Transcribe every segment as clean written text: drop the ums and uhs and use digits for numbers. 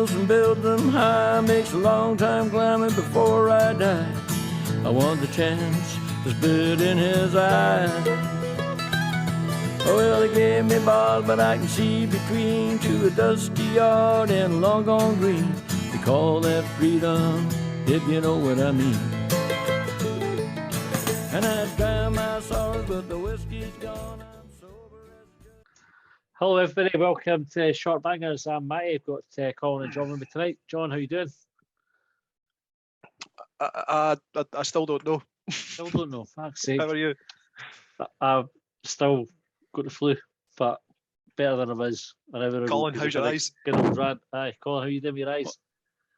hills and build them high. Makes a long time climbing before I die. I want the chance to spit in his eye. Well, they gave me bars, but I can see between to a dusty yard and a long gone green. They call that freedom, if you know what I mean. And I drown my sorrows, but the whiskey's gone. I'm sober as a judge. Hello, everybody. Welcome to Shortbangers. I'm Matty. I've got Colin and John with me tonight. John, how you doing? I still don't know. Still don't know. Fuck's sake. How are you? I've still got the flu, but better than I was. Colin, how's your eyes? Good old rant. Aye, Colin, how you doing with your eyes?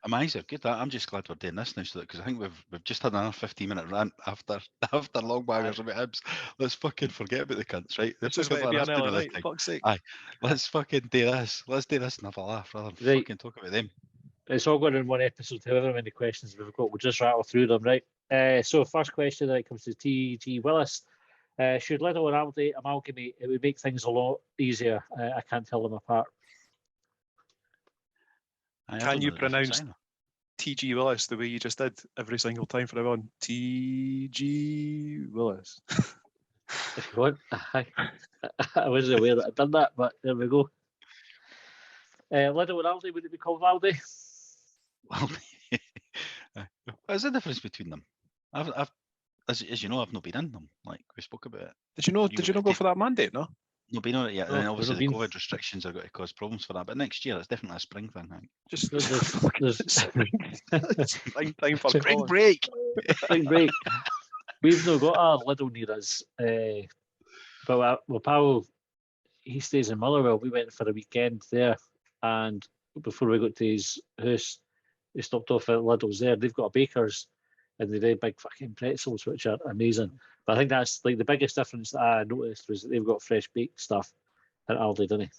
My eyes are good. I'm just glad we're doing this now, so because I think we've just had another 15-minute rant after Longbangers about Hibs. Let's fucking forget about the cunts, right? This is meant to be an early night. Fuck's sake. Aye, let's fucking do this. Let's do this and have a laugh rather than fucking talk about them. It's all going in one episode. However many questions we've got, we'll just rattle through them, right? So first question that comes to T.G. Willis. Should Little and Aldi amalgamate? It would make things a lot easier. I can't tell them apart. Can you pronounce T.G. Willis the way you just did every single time for everyone? T.G. Willis. If you want. I wasn't aware that I'd done that, but there we go. Lidl and Aldi, would it be called Aldi? Aldi. What's the difference between them? As you know, I've not been in them. Like we spoke about it. Did you not go for that mandate? No. Not been on it yet. No, And obviously the been. COVID restrictions are going to cause problems for that. But next year, it's definitely a spring thing. I think. Just There's spring time for Spring Colin. break. spring break. We've not got our Lidl near us, but my pal, he stays in Motherwell. We went for a weekend there, and before we got to his house, we stopped off at Lidl's there. They've got a baker's, and they do big fucking pretzels, which are amazing. But I think that's like the biggest difference that I noticed was that they've got fresh baked stuff at Aldi, don't they?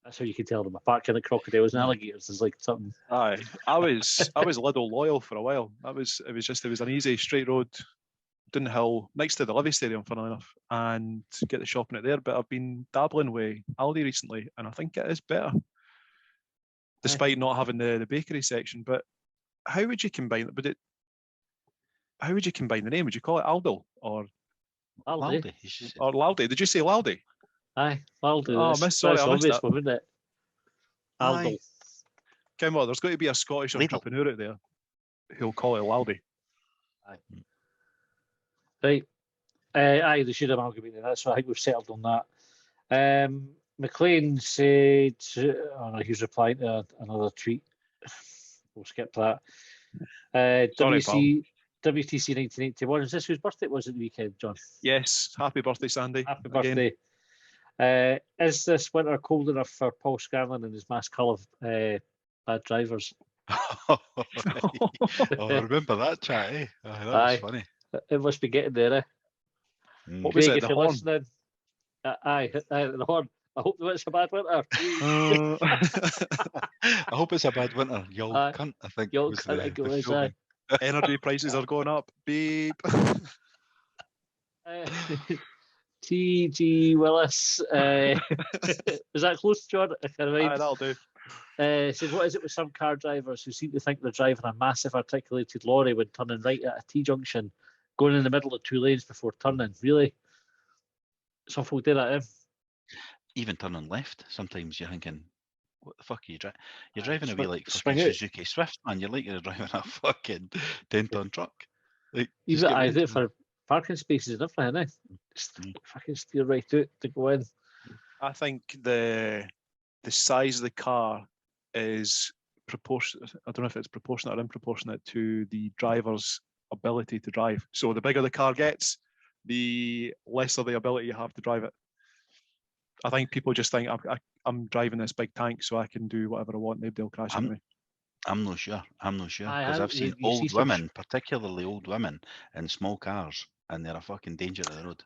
That's how you can tell them apart. Kind of crocodiles and alligators is like something. Aye, I was Lidl loyal for a while. It was an easy straight road down the hill next to the Livy Stadium, funnily enough, and get the shopping at there. But I've been dabbling with Aldi recently, and I think it is better, despite not having the bakery section. But how would you combine it? How would you combine the name? Would you call it Aldo or Aldi? Or Laldi? Did you say Laldi? Aye, Aldi. Oh, sorry, I missed that. One, wouldn't it? Aldo. Aye. Come on, there's got to be a Scottish entrepreneur out there who'll call it Laldi. Aye. Right. Aye, they should amalgamate that. So I think we've settled on that. McLean said, oh no, he's replying to another tweet. We'll skip that. Sorry, WTC 1981. Is this whose birthday it was at the weekend, John? Yes, happy birthday, Sandy. Happy birthday. Is this winter cold enough for Paul Scanlon and his mass cull of bad drivers? Oh, I remember that chat, eh? That was funny. It must be getting there, eh? What was Craig, it, if the you're horn? listening, the horn. I hope that it's a bad winter. I hope it's a bad winter, you old cunt. I think You it old was cunt, I think the it was, slogan. Energy prices are going up, beep. T.G. Willis. Is that close, John? I can't Aye, remember. that'll do. Says, what is it with some car drivers who seem to think they're driving a massive articulated lorry when turning right at a T-junction, going in the middle of two lanes before turning? Really? Some folk do that, eh? Even turning left, sometimes you're thinking, what the fuck are you driving? You're driving away like swing fucking out. Suzuki Swift, man. You're like you're driving a fucking 10-ton truck. Like, Even just get I do it mental. for parking spaces and everything, eh? Just fucking steer right out to go in. I think the size of the car is proportionate. I don't know if it's proportionate or unproportionate to the driver's ability to drive. So the bigger the car gets, the lesser the ability you have to drive it. I think people just think I'm driving this big tank, so I can do whatever I want. Nobody will crash into me. I'm not sure. Aye, Because I've seen you see old some women, particularly old women, in small cars, and they're a fucking danger to the road.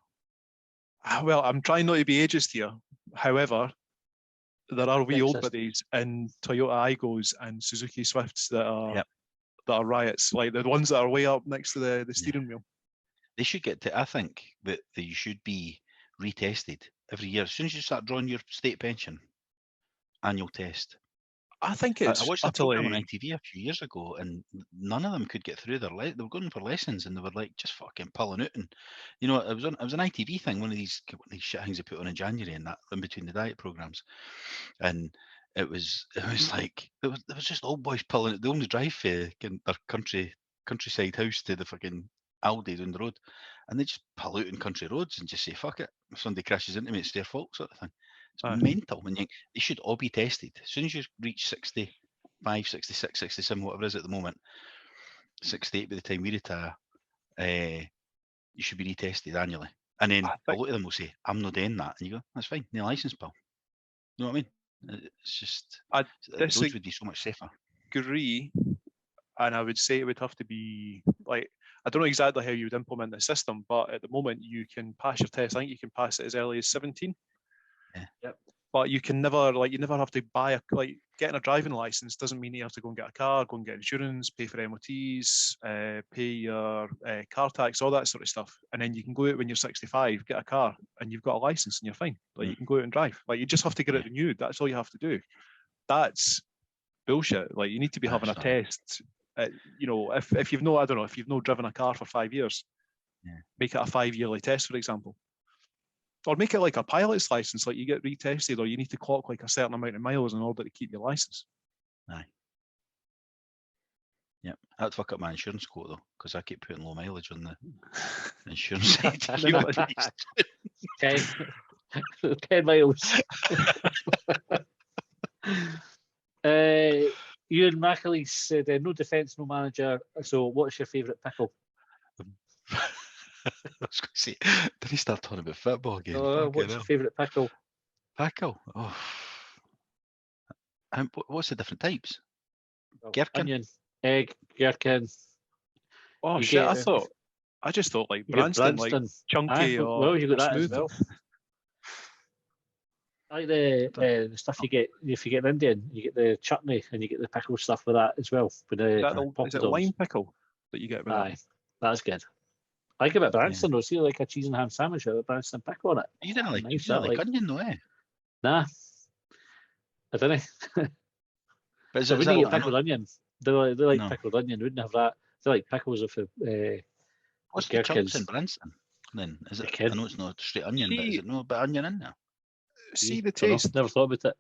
Well, I'm trying not to be ageist here. However, there are wee old Sexist. biddies in Toyota Aigos and Suzuki Swifts that are Yep. that are riots, like the ones that are way up next to the steering wheel. They should get to. I think that they should be retested every year. As soon as you start drawing your state pension, annual test. I think I it's watched a program on utterly. ITV a few years ago, and none of them could get through their. They were going for lessons, and they were like just fucking pulling out. And it was an ITV thing, one of these shit things they put on in January, and that in between the diet programs, and it was like there was just old boys pulling it. They only drive for their countryside house to the fucking Aldi down the road, and they just pull out in country roads and just say fuck it. If somebody crashes into me, it's their fault, sort of thing. It's Aye. mental. When they should all be tested. As soon as you reach 65, 66, 67, whatever it is at the moment, 68 by the time we retire, you should be retested annually. And then I a think- lot of them will say, I'm not doing that. And you go, that's fine, no license, pal. You know what I mean? It's just, roads would be so much safer. Agree, and I would say it would have to be like, I don't know exactly how you would implement the system, but at the moment you can pass your test. I think you can pass it as early as 17. Yeah. Yep. But you can never you never have to buy getting a driving license doesn't mean you have to go and get a car, go and get insurance, pay for MOTs, pay your car tax, all that sort of stuff. And then you can go out when you're 65, get a car, and you've got a license and you're fine. You can go out and drive. You just have to get it renewed. That's all you have to do. That's bullshit. You need to be having a test. If you've I don't know, if you've not driven a car for 5 years, make it a 5-yearly test, for example. Or make it like a pilot's license, you get retested, or you need to clock a certain amount of miles in order to keep your license. Aye. Yep. I'd fuck up my insurance quote though, because I keep putting low mileage on the insurance side. 10 miles. Ewan McAleese said, no defence, no manager. So what's your favourite pickle? I was going to say, did he start talking about football again? What's your favourite pickle? Pickle? Oh. What's the different types? Well, Gherkin? Onion, egg, gherkin. Oh You shit! get- I just thought You get Branston, chunky or well, you got that smooth. as well. I like the stuff you get if you get an Indian. You get the chutney and you get the pickle stuff with that as well. With Is the it lime pickle that you get with that? Aye, that's good. I like a bit of Branston though. See, like a cheese and ham sandwich with a Branston pickle on it. You didn't like, Nice, you didn't that, like like- onion though, eh? Nah, I don't know. But is So it, we is that need like- I pickled know- onion. They like No. pickled onion. Wouldn't have that. They like pickles with what's the chunks gherkins. in Branston then? Is it? Gherkin. I know it's not straight onion, but is See- it not a bit of onion in there? See the Dunno, taste. Never thought about it.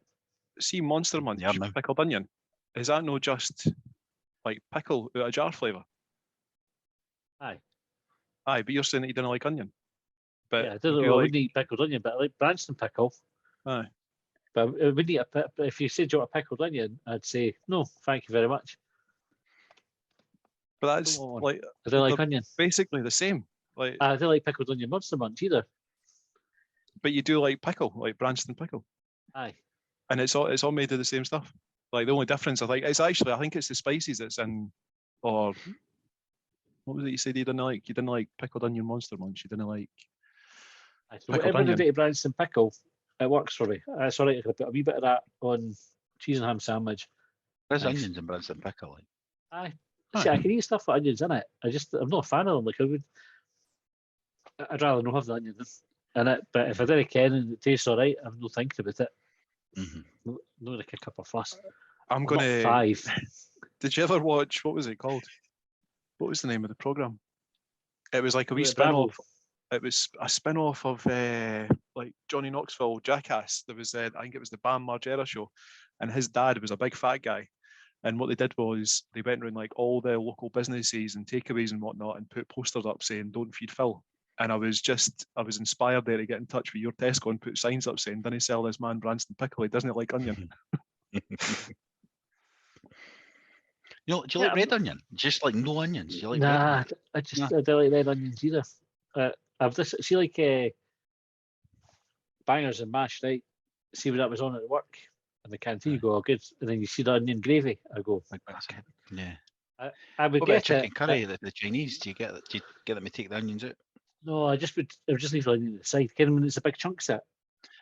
See Monster Munch Yeah, man. pickled onion. Is that no just pickle out of jar flavour? Aye. Aye, but you're saying that you didn't like onion. But Yeah, I you don't do know. I like- wouldn't eat pickled onion, but I like Branston pickle. Aye. But I wouldn't eat but if you said you want a pickled onion, I'd say no, thank you very much. But that's Come on. like I don't like They're- onion. basically the same. I don't like pickled onion Monster Munch either. But you do like pickle, like Branston pickle, Aye. and it's all made of the same stuff. The only difference I think it's the spices that's in, or what was it you said you didn't like? You didn't like pickled onion Monster Munch. You didn't like. Aye. So Pickled whatever the onion. bit of Branston pickle, it works for me. That's all right. I could put a wee bit of that on cheese and ham sandwich. There's Nice. onions in Branston pickle. Like. Aye. Aye. See, I can eat stuff with onions in it. I'm not a fan of them. I'd rather not have the onion in it. But if I didn't can and it tastes all right, I'm not thinking about it. Mm-hmm. No, like a cup of fuss. I'm I'm gonna. not 5. Did you ever watch? What was it called? What was the name of the program? It was like a wee Bravo. spin-off. It was a spin-off of Johnny Knoxville Jackass. There was I think it was the Bam Margera show, and his dad was a big fat guy. And what they did was they went around all the local businesses and takeaways and whatnot and put posters up saying "Don't feed Phil." And I was inspired there to get in touch with your Tesco and put signs up saying "Didn't sell this man Branston pickle. He doesn't like onion." Do you like red onion? Just like no onions? You like red Nah, onion? I don't like red onions either. I've just bangers and mash, right? See when that was on at work in the canteen, you go, oh good, and then you see the onion gravy. I go, Like that's it. Yeah. I would What about get chicken it. curry? The Chinese? Do you get them to take the onions out? No, I would just leave the onion at the side. Get them when it's a big chunk set.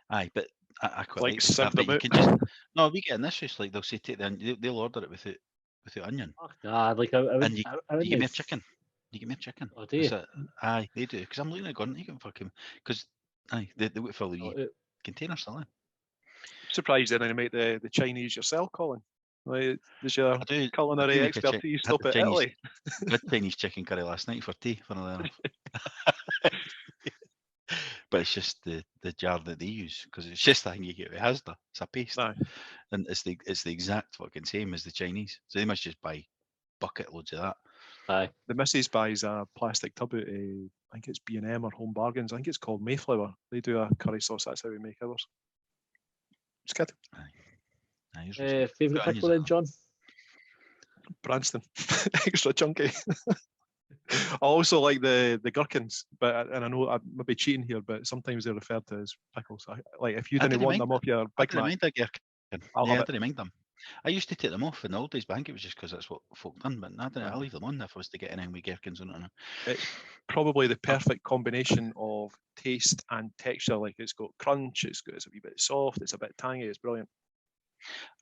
Aye, but I quite Like like the stuff sieve that them you out. can just. No, we get in this house they'll say take the onion. They'll order it without onion. Nah, like I And would. you get more chicken. You get more chicken. Oh, do you? Aye, they do. Because I'm looking at going, you can fucking because they would fill the Oh, wee container still in. Surprised they didn't make the Chinese yourself, Colin. Like, does your I do culinary make a expertise stop had at the Chinese- Italy? I had Chinese chicken curry last night for tea, funnily enough. But it's just the jar that they use, because it's just the thing you get with Asda. It's a paste, No. and it's the exact fucking same as the Chinese. So they must just buy bucket loads of that. Aye. The missus buys a plastic tub out of, I think it's B&M or Home Bargains. I think it's called Mayflower. They do a curry sauce. That's how we make ours. It's good. Aye, yours was good. Favourite Got onions pickle in then, it. John? Branston. Extra chunky. I also like the gherkins, and I know I'm maybe cheating here, but sometimes they're referred to as pickles. Like if you I didn't didn't want mind- them off your I Big didn't Mac, mind a gherkin. I'll Yeah, I have it. didn't mind them. I used to take them off in the old days, but I think it was just because that's what folk done. But I didn't. I leave them on if I was to get anything with gherkins on it. It's probably the perfect combination of taste and texture. Like it's got crunch, it's a wee bit soft, it's a bit tangy. It's brilliant.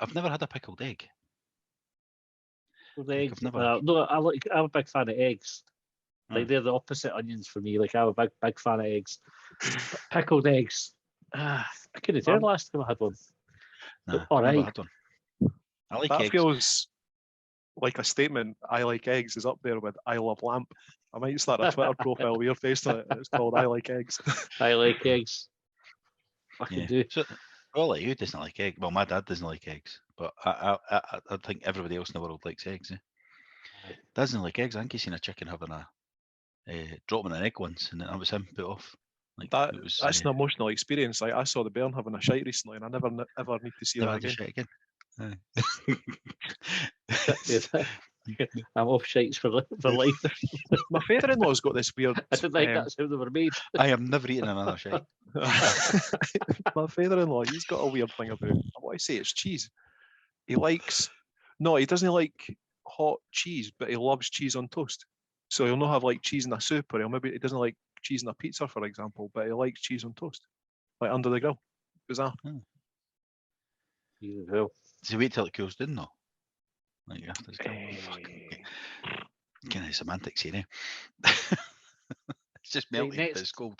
I've never had a pickled egg. With Like, eggs? I've never- No, I'm a big fan of eggs. Like Hmm. they're the opposite onions for me. Like I'm a big fan of eggs. Pickled eggs. I couldn't tell the last time I had one. Nah, All never right. had one. I like That eggs. feels like a statement. I like eggs is up there with I love lamp. I might start a Twitter profile with your face on it. It's called I like eggs. I like eggs. Fucking Yeah. do. So, well, like you doesn't like eggs. Well, my dad doesn't like eggs, but I think everybody else in the world likes eggs. Aye. Doesn't like eggs. I think he seen a chicken having a dropping an egg once, and that was him put off. Like it was. That's an emotional experience. Like I saw the Bairn having a shite recently, and I never ever need to see never that had a again. shit again. I'm off shites for life. My father-in-law's got this weird. I didn't think that's how they were made. I am never eating another shite. My father-in-law, he's got a weird thing about. I want to say it's cheese. He doesn't like hot cheese, but he loves cheese on toast. So he'll not have like cheese in a soup, or he doesn't like cheese in a pizza, for example, but he likes cheese on toast, like under the grill. Bizarre. Well, Does he wait till it cools down though? Like after it's kind of semantics here, eh? It's just melting, but next. it's cold.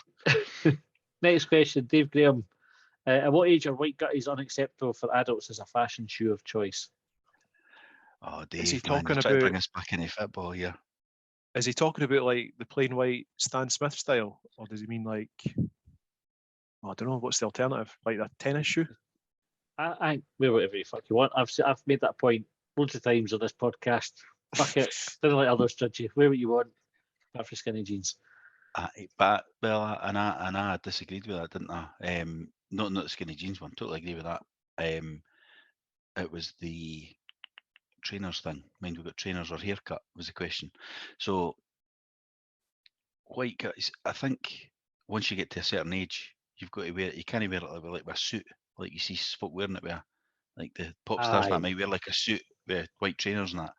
Next question, Dave Graham. At what age are white gutties unacceptable for adults as a fashion shoe of choice? Is Oh, he Dave, man, talking you're trying to bring about- us back into football here. Is he talking about like the plain white Stan Smith style, or does he mean like? I don't know. What's the alternative? Like a tennis shoe? I wear whatever you fuck you want. I've made that point loads of times on this podcast. Fuck it. Didn't let others judge you. Wear what you want. Apart from skinny jeans. But I disagreed with that, didn't I? Not the skinny jeans one. Totally agree with that. It was the trainers thing. Mind we got trainers or haircut was the question. So white guys, I think once you get to a certain age, you've got to wear it. You can't wear it like with a suit, like you see folk wearing it with like the pop stars Aye. that might wear like a suit with white trainers and that.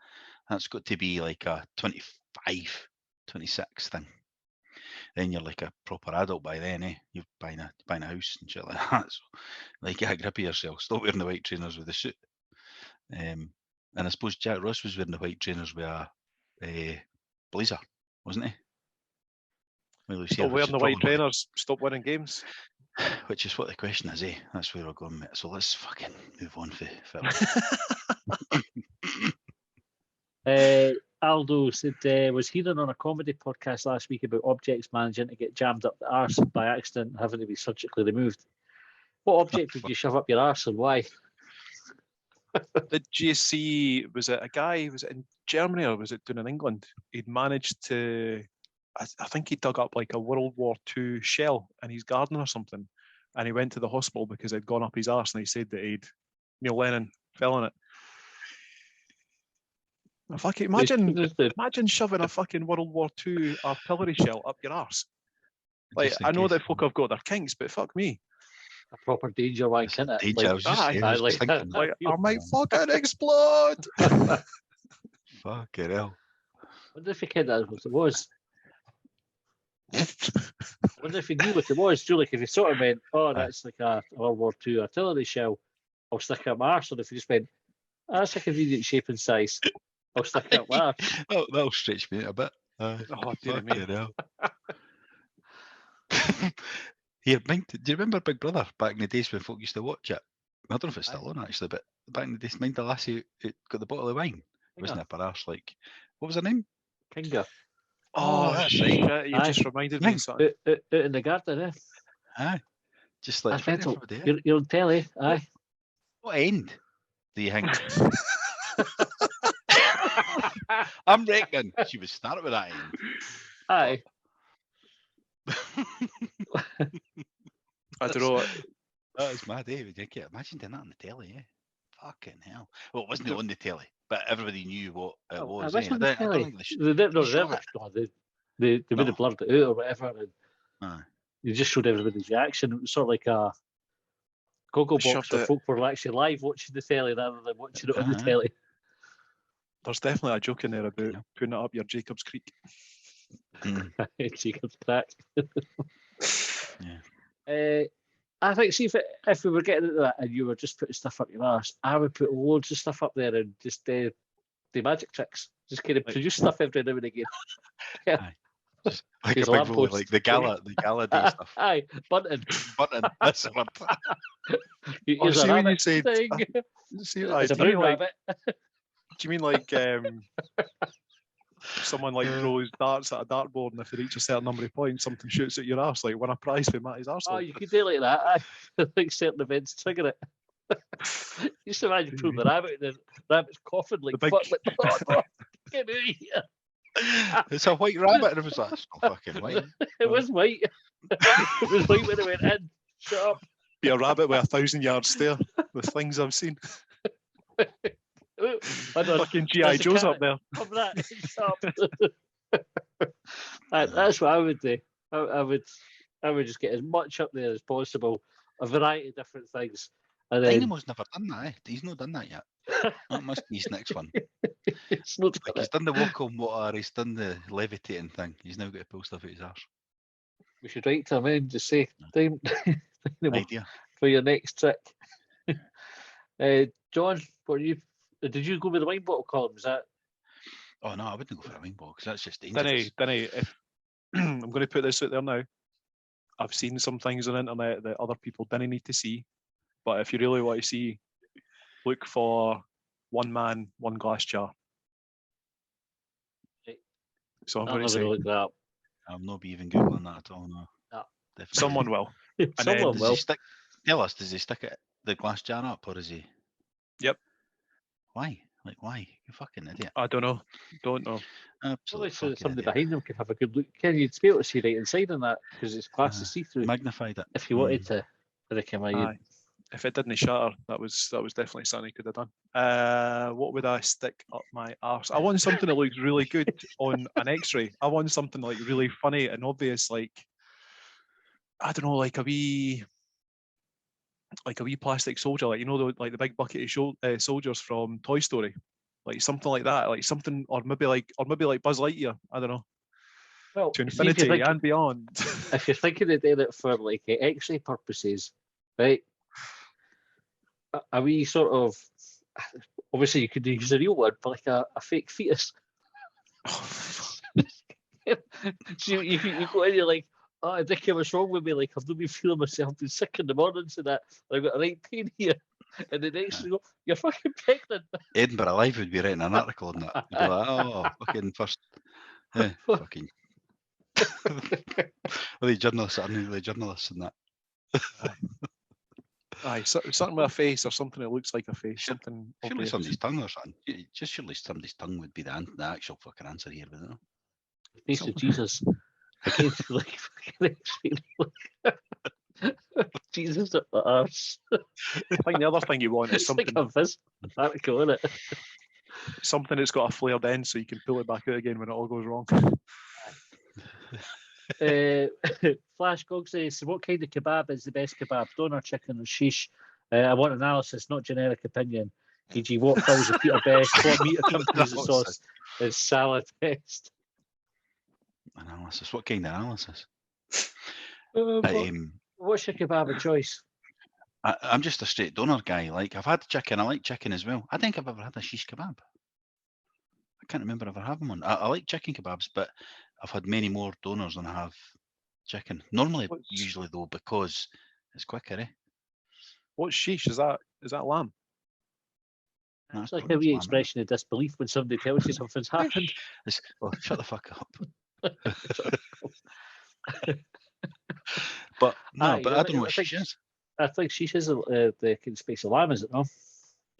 That's got to be like a 25, 26 thing. Then you're like a proper adult by then, eh? You're buying a house and shit like that. So, like, get a grip of yourself. Stop wearing the white trainers with the suit. And I suppose Jack Ross was wearing the white trainers with a blazer, wasn't he? Well, Stop wearing the white trainers. Stop winning games. Which is what the question is, eh? That's where we're going, mate. So let's fucking move on for Aldo said, was hearing on a comedy podcast last week about objects managing to get jammed up the arse by accident and having to be surgically removed. What object did you shove up your arse and why? Did you see, was it a guy, was it in Germany or was it down in England? He'd managed to, I think he dug up like a World War II shell in his garden or something. And he went to the hospital because it'd gone up his arse and he said that Neil Lennon fell in it. Fucking imagine shoving a fucking World War II artillery shell up your arse. Like, I know that folk have got their kinks, but fuck me. A proper danger wank, isn't it? Danger, I was just saying, I was just thinking that. Like, I might fucking explode. Fucking hell. I wonder if he kid that what it was. I wonder if he knew what it was. Julie, if he sort of went, oh, that's like a World War II artillery shell, I'll stick it up my arse. Or if he just went, that's a convenient shape and size, I'll stick it up my arse. That'll stretch me out a bit. Oh, dear me. Here, do you remember Big Brother back in the days when folk used to watch it? I don't know if it's still on actually, but back in the day, mind the lassie who got the bottle of wine? Wasn't Kinga. it a parash? Like, what was her name? Kinga. Oh, that's right. shit! You've Aye. just reminded me Aye. of something. Out in the garden, eh? Aye. Just like I in front bet of everybody. Eh? you're on telly, aye. What end do you think? I'm reckoning she was starting with that end. Aye. I don't know. That is mad, eh? Imagine doing that on the telly, eh? Fucking hell. Well, it wasn't on the telly, but everybody knew what it was. I was Eh? on the I don't telly. think they They didn't know you shot it. they would No. have blurred it out or whatever, and Aye. you just showed everybody's reaction. It was sort of like a goggle They box shoved where it. folk were actually live watching the telly rather than watching it on the Aye. telly. There's definitely a joke in there about hell. putting it up your Jacob's Creek. Mm. Jacob's crack. Yeah. I think, see, if we were getting into that and you were just putting stuff up your arse, I would put loads of stuff up there and just do magic tricks. Just kind of Like- produce stuff every now and again. Just like Here's a a big roll, lamppost. like the gala day stuff. Aye, bunting. Button. That's the word. Here's see a when you rabbit said- thing. See, It's a do you brown mean like? rabbit. Do you mean like someone like throws darts at a dartboard and if they reach a certain number of points, something shoots at your arse, like win a prize for Matty's arsehole? Oh, you could do like that. Aye. I think certain events trigger it. You just imagine pulling the rabbit and the rabbit's coughing like The big- fuck. Like, oh, no, get me out of here. It's a white rabbit, and it was like, it's not fucking white. It was white. It was white when it went in. Shut up. Be a rabbit with 1,000-yard stare. The things I've seen. Fucking G.I. Joe's up there. Of that. Shut up. That's what I would do. I would just get as much up there as possible, a variety of different things. And then Dynamo's never done that, eh? He's not done that yet. That must be his next one. it's not Like he's done the walk on water, he's done the levitating thing. He's now got to pull stuff out his arse. we should write to him and just say Dynamo Idea. for your next trick. John, did you go with the wine bottle column? Is that Oh no, I wouldn't go for a wine bottle because that's just dangerous. Denny, if I'm going to put this out there now. I've seen some things on the internet that other people didn't need to see, but if you really want to see, look for one man, one glass jar. Right. So I'm I'm going not to going to say look that up. I'm not even googling that at all. No, No. definitely. someone will. Someone Does will. he stick? Tell us. Does he stick it the glass jar up, or is he? Yep. Why? Like why? You fucking idiot. I don't know. Don't know. Probably Absolute so that fucking somebody idiot. behind them could have a good look. Can you be able to see right inside on that because it's glass to see through? Magnified it. If you wanted to, I reckon Aye. If it didn't shatter, that was definitely something he could have done. What would I stick up my arse? I want something that looks really good on an X-ray. I want something like really funny and obvious, like I don't know, like a wee plastic soldier, like the big bucket of soldiers from Toy Story, like something like that, like something, or maybe like Buzz Lightyear. I don't know, Well, to see, if you're infinity thinking- and beyond. if you're thinking of doing it for like X-ray purposes, right? Are we sort of obviously you could use a real one, but like a fake fetus? So you go in, you're like, oh, I think what's wrong with me? Like I've not been feeling myself, been sick in the mornings and that. And I've got a right pain here, and the next you go, you're fucking pregnant. Edinburgh Live would be writing an article on that. They'd be like, oh, fucking first. Fucking. Well, the journalists are nearly journalists and that. Aye, something with a face or something that looks like a face. Sure. Something Surely obvious. somebody's tongue or something. Just surely somebody's tongue would be the actual fucking answer here, wouldn't it? Face of Jesus. Again, like fucking X-ray. Jesus up the arse. I think the other thing you want is It's something like a Viz article, isn't it? something that's got a flared end so you can pull it back out again when it all goes wrong. Flash Gog says, what kind of kebab is the best kebab? Doner, chicken, or shish? I want analysis, not generic opinion. E.g., what fills the Peter best? What meat accompanies the sauce? Is salad best? Analysis. What kind of analysis? What's your kebab of choice? I'm just a straight doner guy. Like I've had chicken. I like chicken as well. I think I've ever had a shish kebab. I can't remember ever having one. I like chicken kebabs, but I've had many more doners than I have chicken. Normally, usually though, because it's quicker. What's shish? Is that lamb? No, It's that's like a doner's wee lamb, innit? expression of disbelief when somebody tells you something's happened. It's, oh, shut the fuck up. But no, Aye, but I don't know what I she think is. I think she says the kind of spicy lamb, is it? No,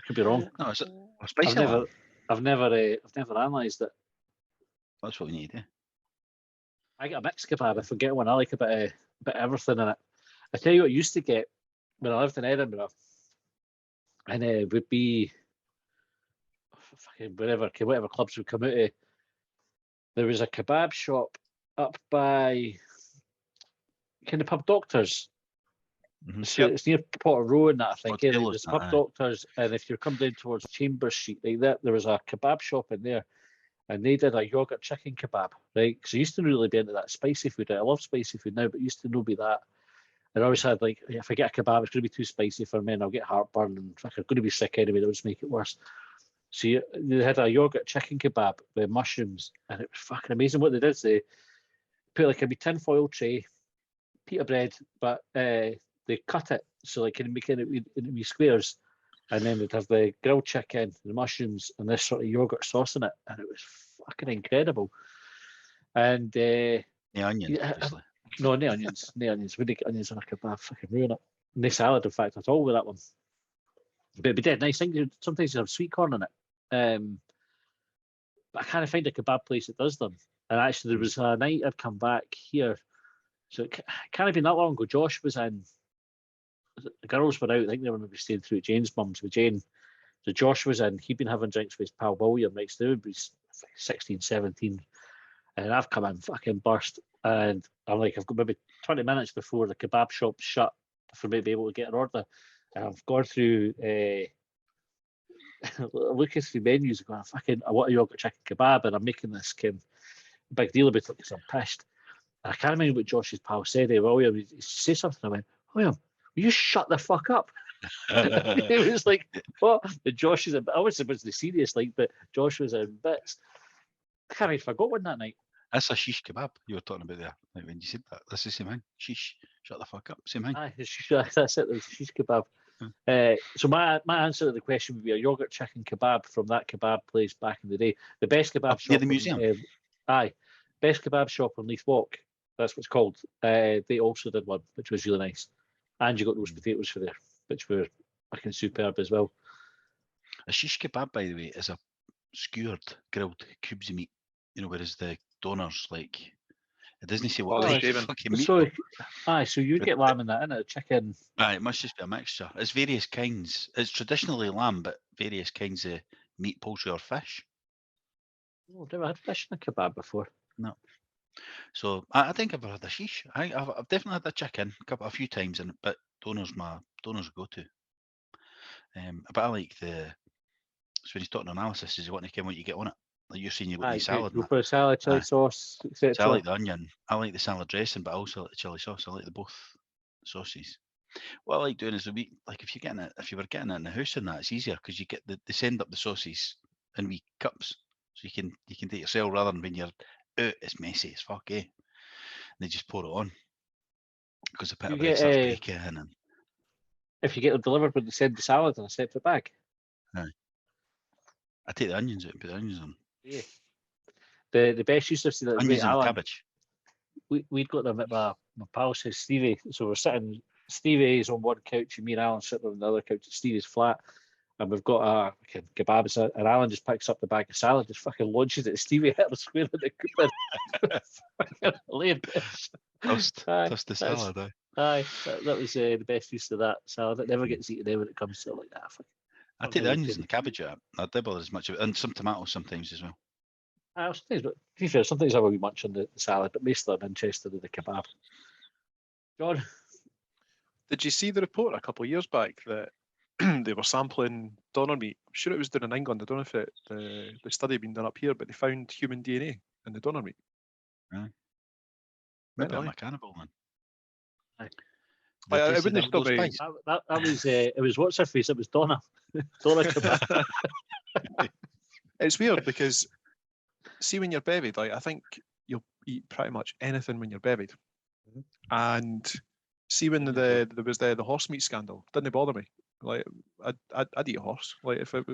could be wrong. No, is it a spicy lamb? I've never analysed it. That's what we need, eh? I get a mixed kebab. I forget one. I like a bit of everything in it. I tell you what I used to get when I lived in Edinburgh, and it would be fucking whatever clubs would come out of. There was a kebab shop up by kind of Pub Doctors. Mhm. So it's near Potter Row and that, I think. Yeah, Taylor's there's that, Pub aye. Doctors, and if you're coming down towards Chambers Street, like that, there was a kebab shop in there, and they did a yogurt chicken kebab, right? Because I used to really be into that spicy food. I love spicy food now, but used to not be that. And I always had like, if I get a kebab, it's going to be too spicy for me, and I'll get heartburn, and I'm going to be sick anyway. That would just make it worse. So they had a yogurt chicken kebab with mushrooms, and it was fucking amazing. What they did is they put like a wee tinfoil tray, pita bread, but they cut it so like can make it in wee squares, and then they'd have the grilled chicken, the mushrooms, and this sort of yogurt sauce in it, and it was fucking incredible. And The onions, yeah, obviously. no onions. We didn't get onions on a kebab, fucking ruin it. No salad, in fact, at all with that one. But it'd be dead nice. I think sometimes you have sweet corn in it. But I can't find a kebab place that does them. And actually, there was a night I'd come back here, so it can't have been that long ago. Josh was in. The girls were out. I think they were maybe staying through at Jane's mum's with Jane. So Josh was in. He'd been having drinks with his pal William. Right, so they would be 16, 17. And I've come in fucking burst. And I'm like, I've got maybe 20 minutes before the kebab shop shut for me to be able to get an order. And I've gone through looking through menus and going, I want a yogurt chicken kebab, and I'm making this big deal about it because I'm pissed. And I can't remember what Josh's pal said. William, he said something. I went, William, will you shut the fuck up? It was like, what? But Josh is I was supposed to be serious, like, but Josh was in bits. I can't remember if I got one that night. That's a shish kebab you were talking about there. Like when you said that, that's the same thing. Shish, shut the fuck up, same thing. Aye, that's it. There's shish kebab. So my answer to the question would be a yogurt chicken kebab from that kebab place back in the day. The best kebab shop near the museum. Best kebab shop on Leith Walk. That's what it's called. They also did one, which was really nice, and you got those potatoes for there, which were fucking superb as well. A shish kebab, by the way, is a skewered, grilled cubes of meat. You know, whereas the donors, like, it doesn't say what type of fucking meat. So you get lamb in that, innit? Chicken. Aye, it must just be a mixture. It's various kinds. It's traditionally lamb, but various kinds of meat, poultry, or fish. Oh, I've never had fish in a kebab before. No. So I think I've had a shish. I've definitely had a chicken a few times, but donors go to. But I like so when he's talking analysis, is wanting to what you get on it. Like you're saying, you want the salad. Go for a salad, chili sauce, etc. So I like the onion. I like the salad dressing, but I also like the chili sauce. I like both sauces. What I like doing is like if you were getting it in the house and that, it's easier because you get they send up the sauces in wee cups, so you can take yourself rather than when you're out, it's messy as fuck, eh? And they just pour it on because the pit of bread starts breaking and. If you get them delivered, would they send the salad in a separate bag? Aye. I take the onions out and put the onions on. Yeah. The best use of that onions and Alan, cabbage. We'd got them at my pal says Stevie. So we're sitting, Stevie's on one couch and me and Alan sitting on the other couch at Stevie's flat. And we've got a kebab, and Alan just picks up the bag of salad, just fucking launches it. Stevie hit the square in the cupboard. Fucking hilarious. Toast the salad, aye. Aye, that was the best use of that salad. It never gets eaten there when it comes to like that. I take the onions and the cabbage out. I dibble as much of it, and some tomatoes sometimes as well. Sometimes, but to be fair, sometimes I will be much on the salad, but mostly I'm interested in the kebab. John? Did you see the report a couple of years back that they were sampling doner meat? I'm sure it was done in England. I don't know if the study had been done up here, but they found human DNA in the doner meat. Right. Maybe I'm a cannibal then. I wouldn't stop me. That was it was what's her face? It was Donna. Donna kebab. It's weird because see when you're bevied, like I think you'll eat pretty much anything when you're bevied. And see when there was the horse meat scandal, didn't bother me. Like, I'd eat a horse. Like, if The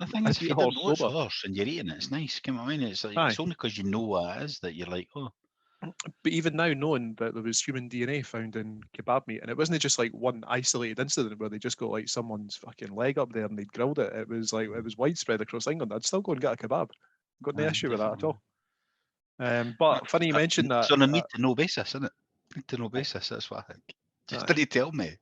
thing I'd is, if eat you a don't horse know it's sober. horse and you're eating it, it's nice. Come on, I mean, it's like Aye. it's only because you know what it is that you're like, oh, But even now, knowing that there was human DNA found in kebab meat, and it wasn't just like one isolated incident where they just got like someone's fucking leg up there and they'd grilled it. It was like it was widespread across England. I'd still go and get a kebab. Got no aye, issue with that at definitely. all. But funny you mentioned that. It's on a need to know basis, isn't it? Need to know basis. That's what I think. Just Aye. didn't tell me.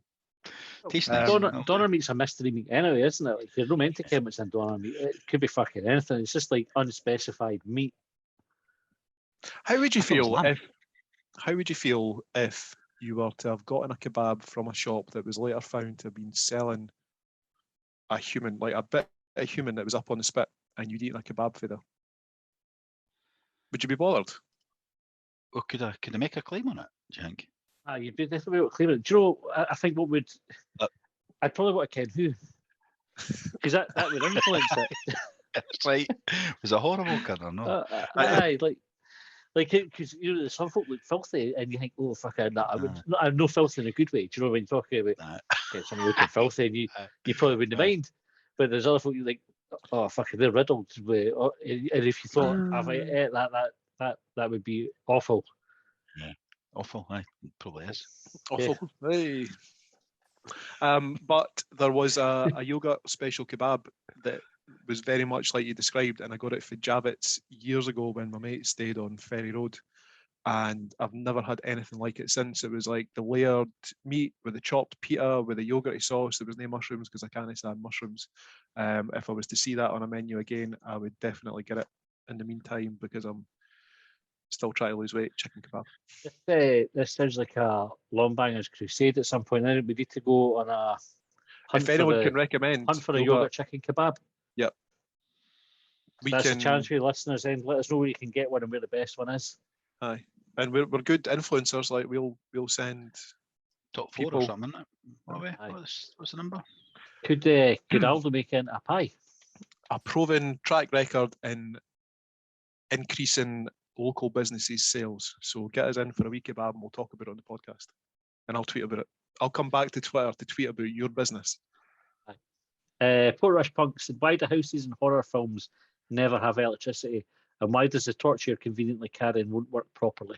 Tastes nice. Doner meat's a mystery meat anyway, isn't it? Like, you're not meant to care what's in doner meat. It could be fucking anything. It's just like unspecified meat. How would you I thought it was feel lamb. if you were to have gotten a kebab from a shop that was later found to have been selling a human, like a bit of human that was up on the spit, and you'd eaten a kebab for there? Would you be bothered? Well, could I make a claim on it? Do you think? You'd be definitely able to clear it. Do you know? I think what would I'd probably want to ken who, because that would influence it. It's like, was it horrible, or no? Aye, like because you know some folk look filthy, and you think, oh fuck, I'm no filthy in a good way. Do you know when you're talking about someone looking filthy, and you probably wouldn't mind. But there's other folk you like, oh fuck, they're riddled with. And if you thought, have I ate that would be awful. Yeah, awful. Aye, probably is. Awful. Hey. But there was a yogurt special kebab that was very much like you described, and I got it for Javits years ago when my mate stayed on Ferry Road, and I've never had anything like it since. It was like the layered meat with the chopped pita with the yogurty sauce. There was no mushrooms because I can't stand mushrooms. If I was to see that on a menu again, I would definitely get it. In the meantime, because I'm still trying to lose weight, chicken kebab. This sounds like a Longbangers crusade at some point. Then we need to go on a hunt If anyone for can recommend hunt for a yogurt chicken kebab. Yep. That's a challenge for your listeners. Then let us know where you can get one and where the best one is. Aye, and we're good influencers. Like we'll send top 4 people. or something, isn't it? What's the number? Could Aldo make in a pie? A proven track record in increasing local businesses' sales. So get us in for a wee kebab and we'll talk about it on the podcast. And I'll tweet about it. I'll come back to Twitter to tweet about your business. Portrush punks, and why do houses in horror films never have electricity? And why does the torch you're conveniently carrying won't work properly?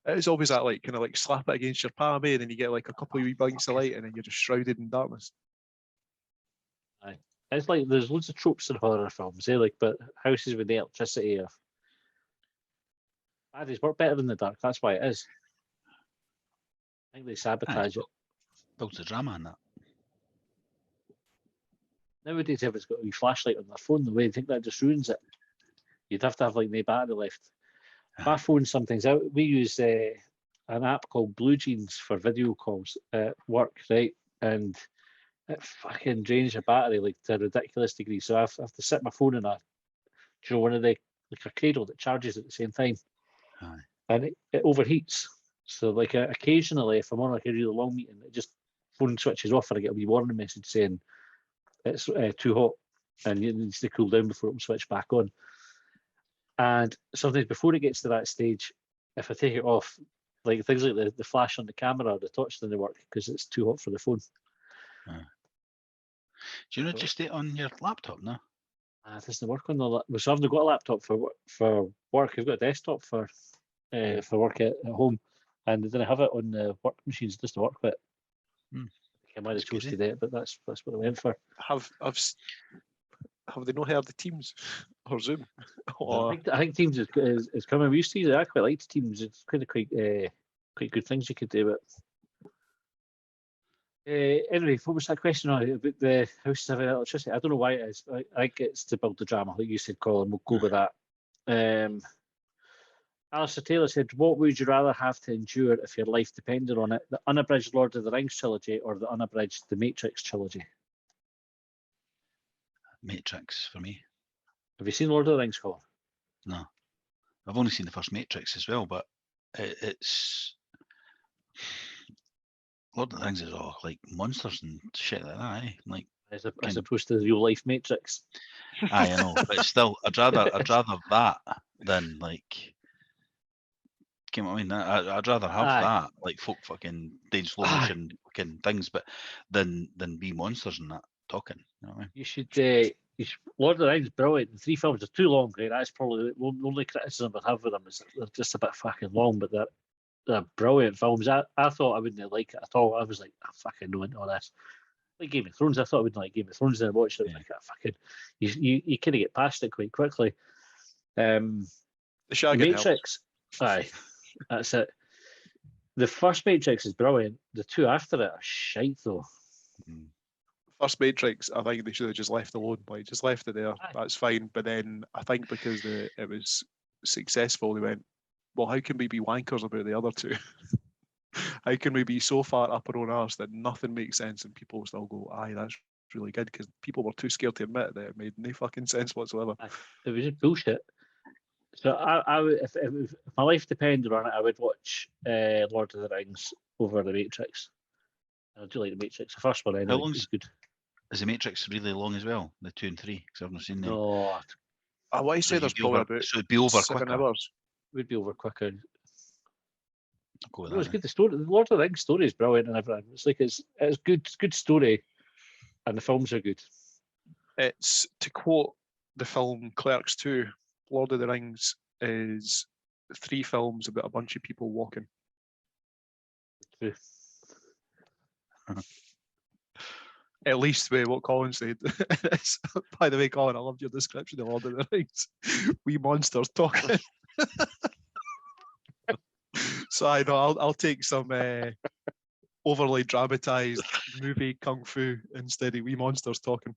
It's always that like kind of like slap it against your palm, and then you get like a couple of wee blinks of light and then you're just shrouded in darkness. Aye. It's like there's loads of tropes in horror films, like, but houses with the electricity are baddies work better in the dark. That's why it is. I think they sabotage it. Builds the drama in that. Nowadays, everyone's got a wee flashlight on their phone. The way they think that just ruins it. You'd have to have like no battery left. My phone sometimes out. We use an app called Blue Jeans for video calls at work, right? And it fucking drains your battery like to a ridiculous degree. So I have to sit my phone in one of the like a cradle that charges at the same time, and it overheats. So like occasionally, if I'm on like a really long meeting, it just phone switches off, and I get a wee warning message saying it's too hot and it needs to cool down before it will switch back on. And sometimes before it gets to that stage, if I take it off, like things like the flash on the camera, the torch doesn't work because it's too hot for the phone. Do you not just stay on your laptop now? It doesn't work on the laptop. So I've not got a laptop for work. I've got a desktop for work at home, and they didn't have it on the work machines. It doesn't work with it. I might have chose to do it, but that's what I went for. Have they not heard the Teams or Zoom? I think Teams is coming. We used to use it. I quite liked Teams. It's quite good things you could do with it. Anyway, what was that question about the houses having electricity? I don't know why it is. I think it's to build the drama, like you said, Colin. We'll go with that. Alistair Taylor said, what would you rather have to endure if your life depended on it? The unabridged Lord of the Rings trilogy or the unabridged The Matrix trilogy? Matrix for me. Have you seen Lord of the Rings, Colin? No. I've only seen the first Matrix as well, but it's... Lord of the Rings is all like monsters and shit like that, eh? Like, as opposed to the real life Matrix. I know, but still, I'd rather that than like you know what I mean? I'd rather have Aye. that, like folk fucking doing slow Aye. motion fucking things, but than be monsters and that talking. You know what I mean? You should. Lord of the Rings, brilliant. The 3 films are too long. Right? That's probably the only criticism I have with them is that they're just a bit fucking long, but they're brilliant films. I thought I wouldn't like it at all. I was like, I fucking know into all this. Like Game of Thrones, I thought I wouldn't like Game of Thrones, and I watched it. I was Yeah. like, fucking, you kind of get past it quite quickly. The shagging helps. Matrix, aye, that's it. The first Matrix is brilliant. The 2 after it are shite though. First Matrix, I think they should have just left alone. Like, just left it there. Aye. That's fine. But then I think because it was successful, they went, well, how can we be wankers about the other 2? How can we be so far up our own arse that nothing makes sense and people still go, aye, that's really good? Because people were too scared to admit that it made no fucking sense whatsoever. It was just bullshit. So I would, if my life depended on it, I would watch Lord of the Rings over the Matrix. I do like the Matrix. The first one, I know, long's- is good. Is the Matrix really long as well? The 2 and 3, because I've not seen them. No, I want to say there's probably about so it'd be over 7 quicker. hours. it would be over quicker. I'll go with No, it's that good. The story, the Lord of the Rings story is brilliant and everything. It's like it's good story, and the films are good. It's, to quote the film Clerks 2, Lord of the Rings is 3 films about a bunch of people walking. True. At least with what Colin said. By the way, Colin, I loved your description of Lord of the Rings. We monsters talking. So I know I'll take some overly dramatized movie kung fu instead of we monsters talking.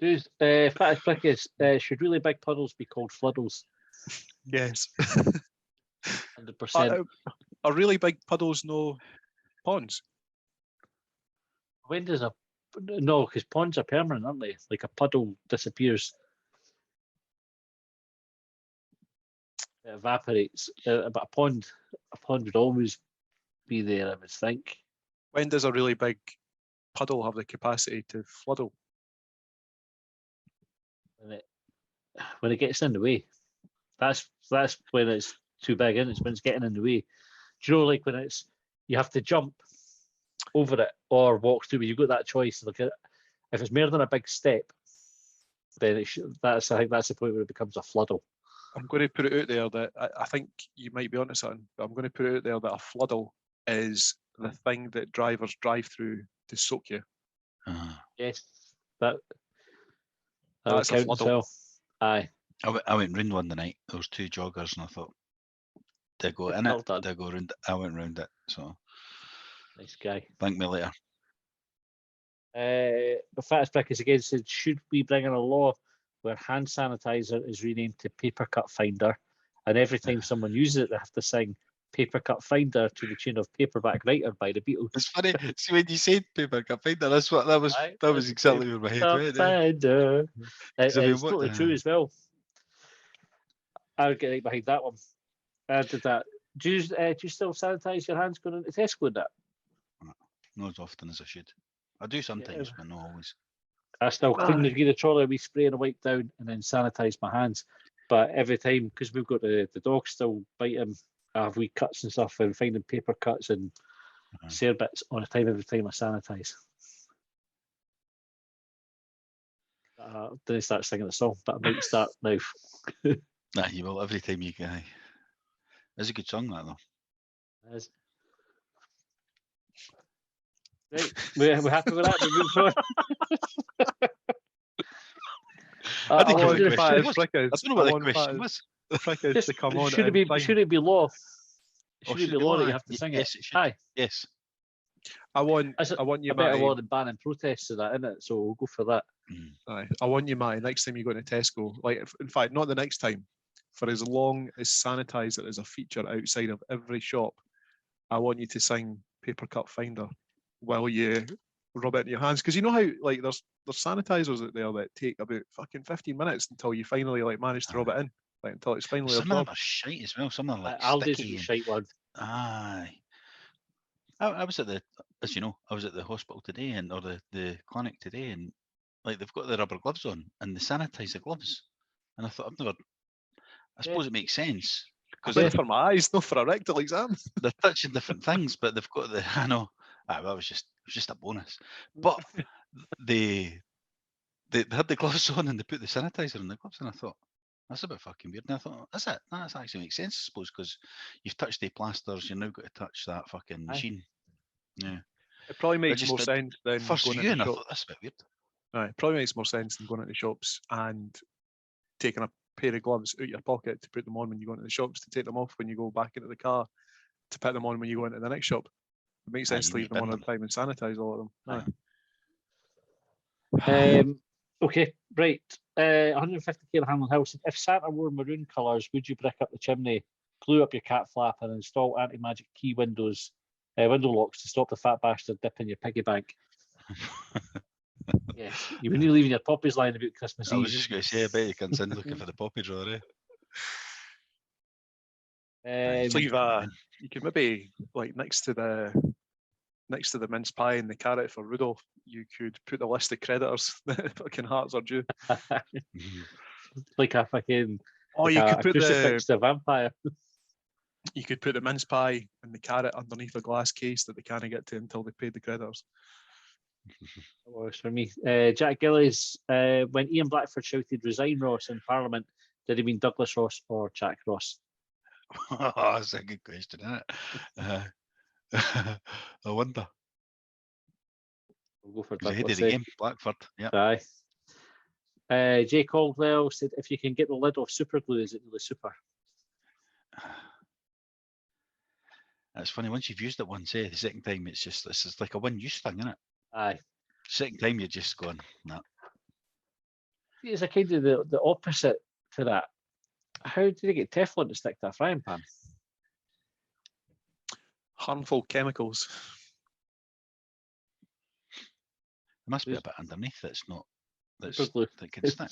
Fattest pick is should really big puddles be called floodles? Yes. 100%. Are really big puddles no ponds? When does no? Because ponds are permanent, aren't they? Like a puddle disappears, it evaporates. But a pond would always be there, I would think. When does a really big puddle have the capacity to floodle? When it gets in the way, that's when it's too big, and it's when it's getting in the way. Do you know, like when you have to jump over it or walk through it, you've got that choice. Like if it's more than a big step, then I think that's the point where it becomes a floodle. I'm going to put it out there that I think you might be onto something, but I'm going to put it out there that a floodle is the thing that drivers drive through to soak you. Yes, that would That's a count as floodle. well. Aye. I went round one the night. There was 2 joggers, and I thought, did I go in Well it? done. Did I go round it? I went round it. So Nice guy. thank me later. The fattest pick is again said, should we bring in a law where hand sanitizer is renamed to paper cut finder, and every time someone uses it, they have to sing paper cut finder to the tune of Paperback Writer by the Beatles? It's funny. See, when you said paper cup finder, that's what that was. Aye, That was that's exactly where my head Cut went. finder. I mean, It's what totally the- true as well. I would get right behind that one. I did that. Do you still sanitize your hands going into Tesco and that? Not as often as I should. I do sometimes, but not always. I still clean the trolley, we spray and wipe down, and then sanitize my hands. But every time, because we've got the dogs still biting, I have wee cuts and stuff, and finding paper cuts and sore bits on a time every time I sanitize. Didn't start singing the song, but I might start now. Nah, you will every time you get. It's a good song, that though. Right, we're happy with that. We move on. I think I it was wonder a if question. I- I don't know what the question was. Frickers to come on. should it be law? Oh, Should it be law that you have to Ye- sing yes, it? it should. Aye, Yes. I want that's you, a better Matty. law than banning protests of that, isn't it? So we'll go for that. Aye, I want you, Matty, next time you go to Tesco, like, in fact, not the next time, for as long as sanitizer is a feature outside of every shop, I want you to sing Paper Cut Finder while you rub it in your hands. Because you know how, like, there's sanitizers out there that take about fucking 15 minutes until you finally, like, manage to rub it in, like, until it's finally Some of them absorbed. are shite as well. Some of them are like Aldi's sticky. is a and- shite one. Aye. I was at the, as you know, I was at the hospital today, or the clinic today, and like they've got the rubber gloves on and they sanitize the gloves, and I thought I suppose it makes sense, because It's for my eyes, not for a rectal exam. they're touching different things, but they've got the. I know. That was just a bonus. But they had the gloves on and they put the sanitizer on the gloves, and I thought that's a bit fucking weird. And I thought that's it. That actually makes sense, I suppose, because you've touched the plasters, you're now got to touch that fucking machine. Yeah. It probably It makes just more did sense than first going view, into and I shops. thought that's a bit weird. Aye, it probably makes more sense than going into shops and taking a pair of gloves out your pocket to put them on when you go into the shops, to take them off when you go back into the car, to put them on when you go into the next shop. It makes Aye, sense you to leave need to them on bin all the time and sanitize all of them. Aye. Okay, right. 150k Hamlin House. If Santa wore maroon colours, would you brick up the chimney, glue up your cat flap, and install anti-magic key window locks to stop the fat bastard dipping your piggy bank? Yes, you wouldn't be leaving your puppies lying about Christmas I Eve. was just going to say, I bet you can send looking for the poppy drawer, So you could maybe like next to the mince pie and the carrot for Rudolph, you could put the list of creditors that fucking hearts are due. Like a fucking You could put crucifix to a vampire. You could put the mince pie and the carrot underneath a glass case that they can't get to until they paid the creditors. That was for me. Jack Gillies, when Ian Blackford shouted "Resign, Ross" in Parliament, did he mean Douglas Ross or Jack Ross? That's a good question, isn't it? I wonder. We'll go for He's ahead of Douglas. the game, Blackford. Yeah. Aye. Jay Caldwell said, if you can get the lid off super glue, is it really super? That's funny. Once you've used it once, the second time it's like a one-use thing, isn't it? Aye. Second time you're just going, nah. It's a kind of the opposite to that. How did you get Teflon to stick to a frying pan? Harmful chemicals. There must be a bit underneath that's not that can stick.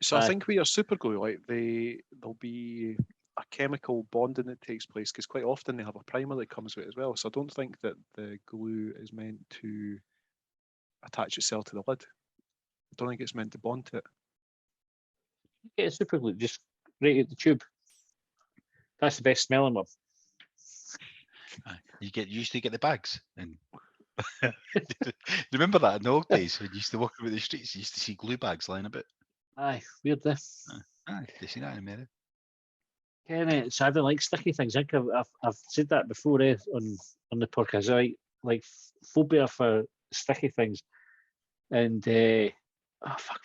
So I think with your super glue, like there'll be a chemical bonding that takes place, because quite often they have a primer that comes with it as well. So I don't think that the glue is meant to attach itself to the lid. I don't think it's meant to bond to it. Get a super glue, just right out the tube. That's the best smelling one. You usually get the bags, and remember that in the old days when you used to walk about the streets, you used to see glue bags lying about. Aye, weird this. Aye, you see that in America. Kenny, so I don't like sticky things. I think I've said that before on the podcast. I like phobia for sticky things. And where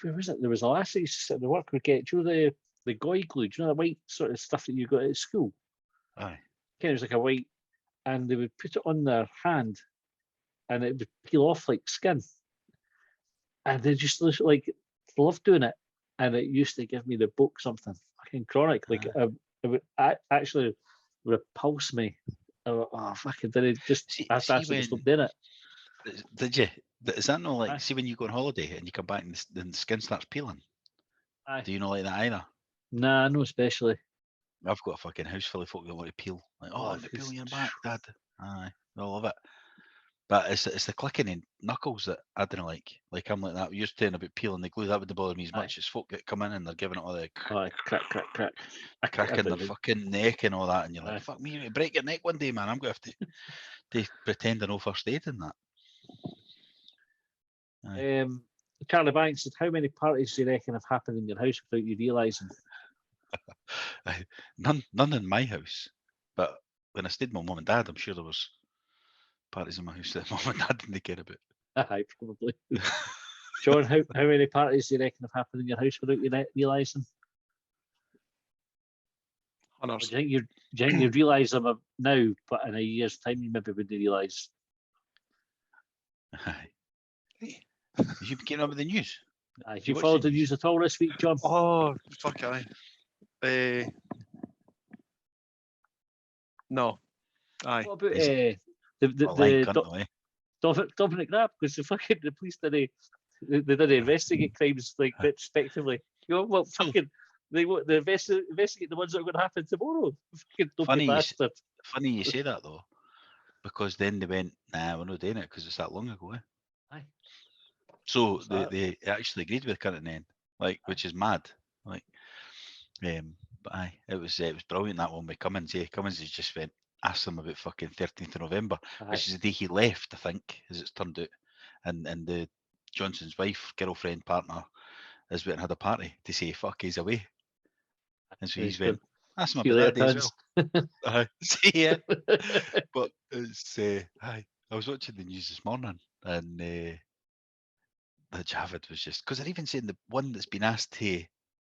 was it? There was a last that used to sit in the work would get, do you know the goy glue? Do you know the white sort of stuff that you got at school? Aye. It was like a white, and they would put it on their hand, and it would peel off like skin. And they just like loved doing it, and it used to give me the book something fucking chronic. Like it would actually repulse me. Oh fucking! Did it just? I stop doing it. Did you? Is that not like? See when you go on holiday and you come back and the skin starts peeling? Aye. Do you not like that either? Nah, no, especially. I've got a fucking house full of folk that want to peel. Like, let me peel your back, Dad. Aye, I love it. But it's the clicking in knuckles that I don't like. Like I'm like that. You're saying about peeling the glue. That wouldn't bother me as much as folk that come in and they're giving it all the crack. Cracking their fucking neck and all that, and you're like, fuck me, you break your neck one day, man. I'm going to have to pretend I know first aid in that. Charlie Banks said, how many parties do you reckon have happened in your house without you realising? None in my house, but when I stayed with my mum and dad, I'm sure there was parties in my house that mum and dad didn't care about. Aye, probably. John, how many parties do you reckon have happened in your house without you realising? Do you think you realise them now, but in a year's time you maybe wouldn't realise? Aye. You been getting on with the news? Aye, you followed the news at all this week, John? Oh, fuck aye. No. Aye. What about Dominic Raab? Because the police they didn't investigate crimes like retrospectively. You know what? Fucking they investigate the ones that are going to happen tomorrow. Fucking bastard. Funny you say that though, because then they went, nah, we're not doing it because it's that long ago. Aye. So they actually agreed with Curtin then, like, which is mad. Like, But aye, it was brilliant that one with Cummins. Yeah, Cummins has just went, asked them about fucking 13th of November, which is the day he left, I think, as it's turned out. And the Johnson's wife, girlfriend, partner, has went and had a party to say fuck he's away. And so he's went, ask him See you about that later, day as well. Aye. See ya. cunts. But it's aye. I was watching the news this morning and the Javid was just because they're even saying the one that's been asked to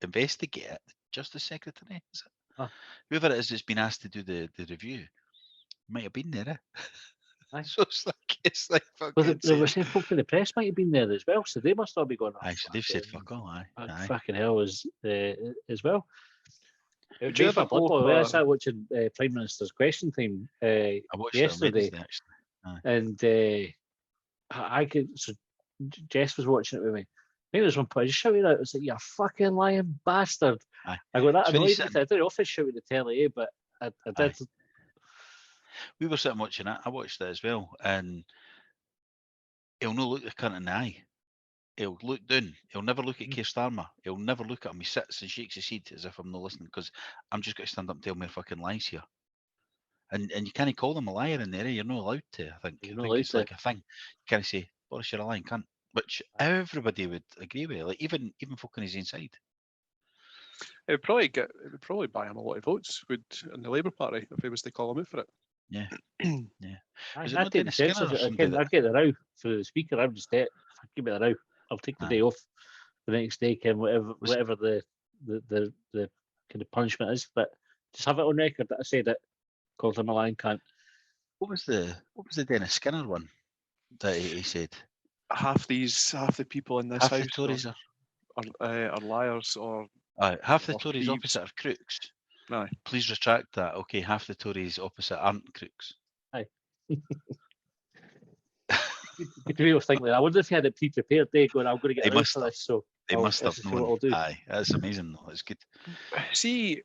investigate it, Justice Secretary, is it? Ah. Whoever it is that's been asked to do the review might have been there. Eh? Aye. So it's like Well, fucking. there were some folk from the press might have been there as well, so they must all be going. Aye, so they've said fuck all. Aye. Fucking hell as well. Would you ever Blood go Bowl, for- I started watching Prime Minister's Question Time I watched yesterday, it on Wednesday, actually. and I could. So Jess was watching it with me. I think there was one point I just shouted out, "I was like, you fucking lying bastard!" Aye. I got that So when annoyed you with it. I didn't often shout at the telly, but I did. We were sitting watching it. I watched it as well, and he'll no look the cunt in the eye. He'll look down. He'll never look at Keir Starmer. He'll never look at him. He sits and shakes his head as if I'm not listening because I'm just going to stand up and tell me fucking lies here. And you can't call them a liar in there. You're not allowed to. I think. You're I not think allowed it's to. like a thing. You can't say, "Boris, you're a lying cunt," which everybody would agree with. Like even folk on his own side. It would probably buy him a lot of votes in the Labour Party if he was to call him out for it. Yeah. Was it I'd not take the Dennis Skinner chances. or somebody I'd get the row for the speaker. I'm just dead. Give me the row. I'll take the Aye. day off the next day, Ken. Was- Whatever the kind of punishment is, but just have it on record that I said it. Called him a lying cunt. What was the Dennis Skinner one that he said? Half the people in this Half house the Tories are liars or half the or Tories thieves. opposite are crooks. Aye. Please retract that. Okay, half the Tories opposite aren't crooks. Could you think like that? I wonder if he had it pre-prepared. They going, I'm going to get They a row must for have. this. So They must this have is what known. I'll do. Aye, that's amazing though. It's good. see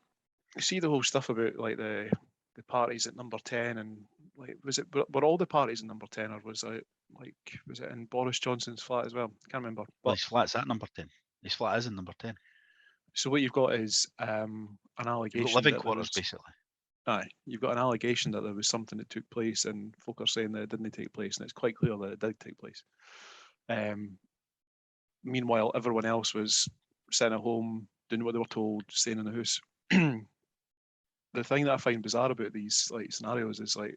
the whole stuff about like the parties at number 10 and like were all the parties in number 10 or was it in Boris Johnson's flat as well? Can't remember. Well, But his flat's at number 10. His flat is in number 10. so what you've got is an You've allegation. got living that there quarters, was- basically. Aye, you've got an allegation that there was something that took place, and folk are saying that it didn't take place, and it's quite clear that it did take place. Meanwhile, everyone else was sitting at home, doing what they were told, staying in the house. The thing that I find bizarre about these like scenarios is like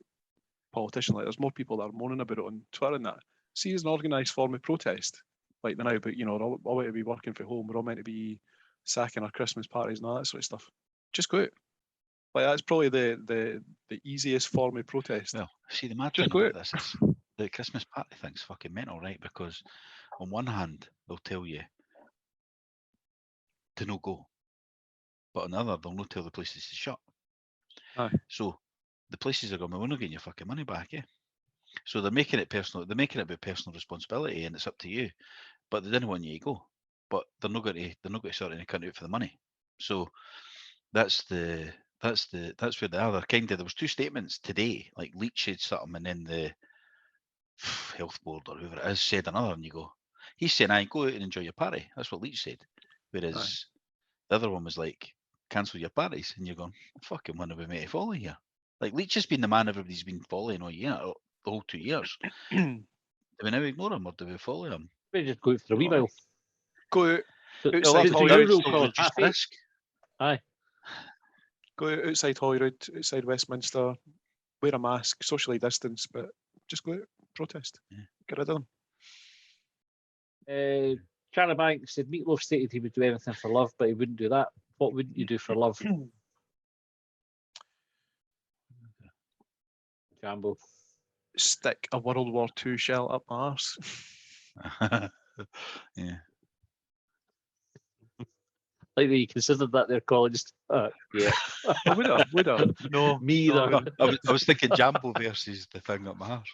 politicians, like there's more people that are moaning about it on Twitter and that. See, as an organised form of protest, like the now, but you know, we're all meant to be working from home, we're all meant to be sacking our Christmas parties and all that sort of stuff. Just go out. Like that's probably the easiest form of protest. Well, see, the mad Just thing go about out. this is the Christmas party thing's fucking mental, right? Because on one hand, they'll tell you to no go, but on the other, they'll not tell the places to shut. Aye. So the places are going, we're not getting your fucking money back, eh? So they're making it personal. They're making it about personal responsibility, and it's up to you. But they didn't want you to go. But they're not going to sort any cunt out for the money. So that's where they are. They're kind of, there was two statements today. Like Leach said something, and then the health board or whoever it is said another, and you go, he's saying, "I go out and enjoy your party." That's what Leach said. Whereas the other one was like, "Cancel your parties," and you're going, "Fucking when are we meant to follow here?" Like Leach has been the man everybody's been following all year, the whole 2 years. Do we now ignore him or do we follow him? Maybe just go out for a wee while. Go out, So outside it's a Holyrood, Euro still call, reduced half eight. risk. Aye. go out outside Holyrood, outside Westminster, wear a mask, socially distance, but just go out, protest, Yeah. get rid of them. Charlie Banks said Meatloaf stated he would do anything for love, but he wouldn't do that. What wouldn't you do for love? Jambo. Stick a World War II shell up my arse. Yeah. Like that you considered that their college. Yeah. I would have. No, Me no, either. I was thinking Jambo versus the thing up my arse.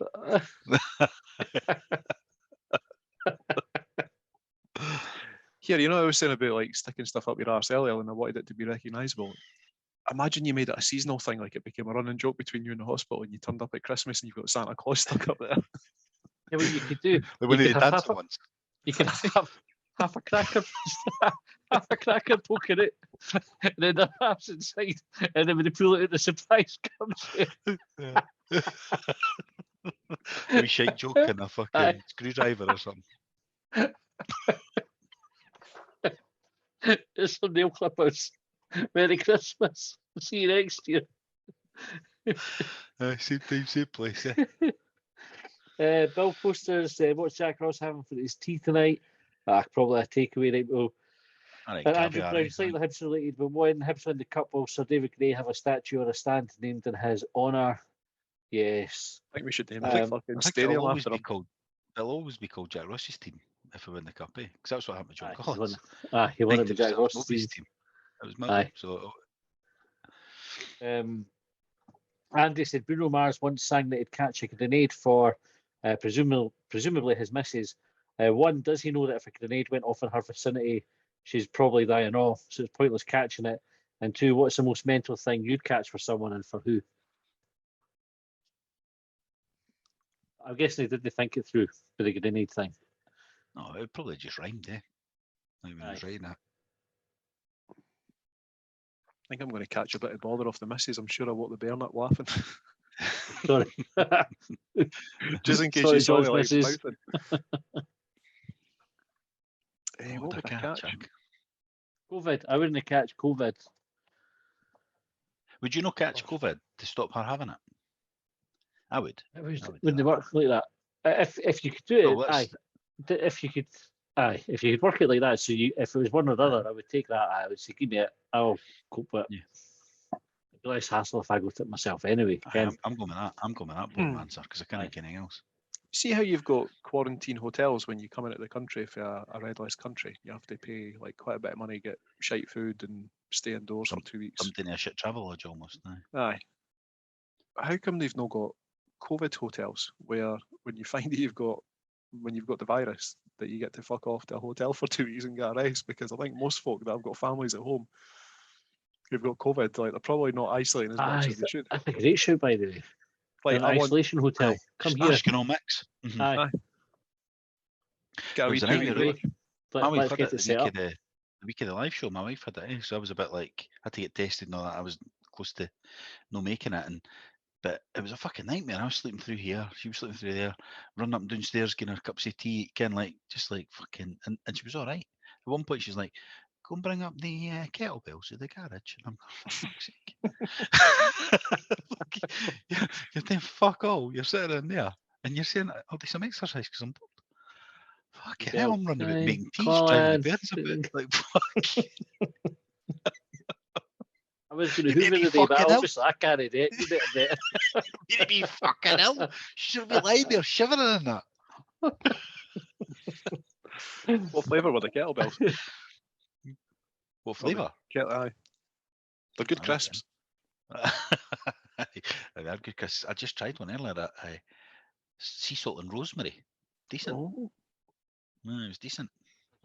Here, you know, I was saying about like sticking stuff up your arse earlier, and I wanted it to be recognisable. Imagine you made it a seasonal thing, like it became a running joke between you and the hospital, and you turned up at Christmas and you've got Santa Claus stuck up there. Yeah, what you could do, Like when you they could have dancing once. you can have half a cracker, half a cracker poking it. and then the half's inside, and then when they pull it out, the surprise comes out. We shite joke and a fucking Aye. screwdriver or something. It's some nail clippers. Merry Christmas. See you next year. Same time, same place. Bill Posters, what's Jack Ross having for his tea tonight? Probably a takeaway, right? Well, All right, Andrew caviar, Brown, eh? slightly Hibs related, but when Hibs win the Cup, will Sir David Gray have a statue or a stand named in his honour? Yes. I think we should name the Um, fucking I think stadium it'll always after be him. called. It'll always be called Jack Ross's team if we win the cup, eh? Because that's what happened to John He won, Collins. he won it It with was Jack Ross's nobody's team. team. It was Aye. Millwall. So Andy said Bruno Mars once sang that he'd catch a grenade for presumably his missus. One, does he know that if a grenade went off in her vicinity, she's probably dying off, so it's pointless catching it? And two, what's the most mental thing you'd catch for someone and for who? I'm guessing they didn't think it through for the grenade thing. no, it probably just rhymed, eh? Like when I was writing that. I think I'm going to catch a bit of bother off the missus. I'm sure I won't the bear nut laughing. Sorry. Just in case Sorry, you saw me John's like missus. mouthing. What What would would I I catch, catch? Jack? COVID. I wouldn't catch COVID. Would you not catch COVID to stop her having it? I would. It was, I would do wouldn't they that. work like that? If you could do it, Well, aye. If you could work it like that, so if it was one or the other, I would take that. I would say, give me it. I'll cope with it. Yeah. It'd be less hassle if I got it myself anyway. I'm going with that. I'm going with that boring answer because I can't Aye. think anything else. See how you've got quarantine hotels when you come into the country for a red list country? You have to pay like quite a bit of money, get shite food and stay indoors for 2 weeks. Something a shit travel lodge almost. Aye. Aye. How come they've not got COVID hotels where when you find that you've got the virus that you get to fuck off to a hotel for 2 weeks and get a rest? Because I think most folk that have got families at home who've got COVID, like they're probably not isolating as much as they should. That's a great show, by the way. Like An I want isolation hotel. aye. Come here. Economics. Mhm. Aye. get a It wee was a 2 nightmare, week really. break. My wife Let's had get it it the set up. the week of the live show. My wife had it, eh? So I was a bit like, had to get tested and all that. I was close to no making it, but it was a fucking nightmare. I was sleeping through here, she was sleeping through there, running up and downstairs, getting her cups of tea, again, like just like fucking, and she was all right. At one point, she's like, "Go and bring up the kettlebells at the garage," and I'm going, "For fuck's sake, you're doing fuck all. You're sitting in there and you're saying, I'll do some exercise because I'm bored." Fucking hell, I'm running about Okay, making teas, call driving in. the birds about. Like, fuck. I was going to You made hoover me the day, but fucking ill. obviously I carried it. You did it. You'd be fucking ill. She'll be lying there shivering in that. What flavour were the kettlebells? What flavour? Aye. They're good I like crisps. They're good because I just tried one earlier at sea salt and rosemary. Decent. Oh. It was decent.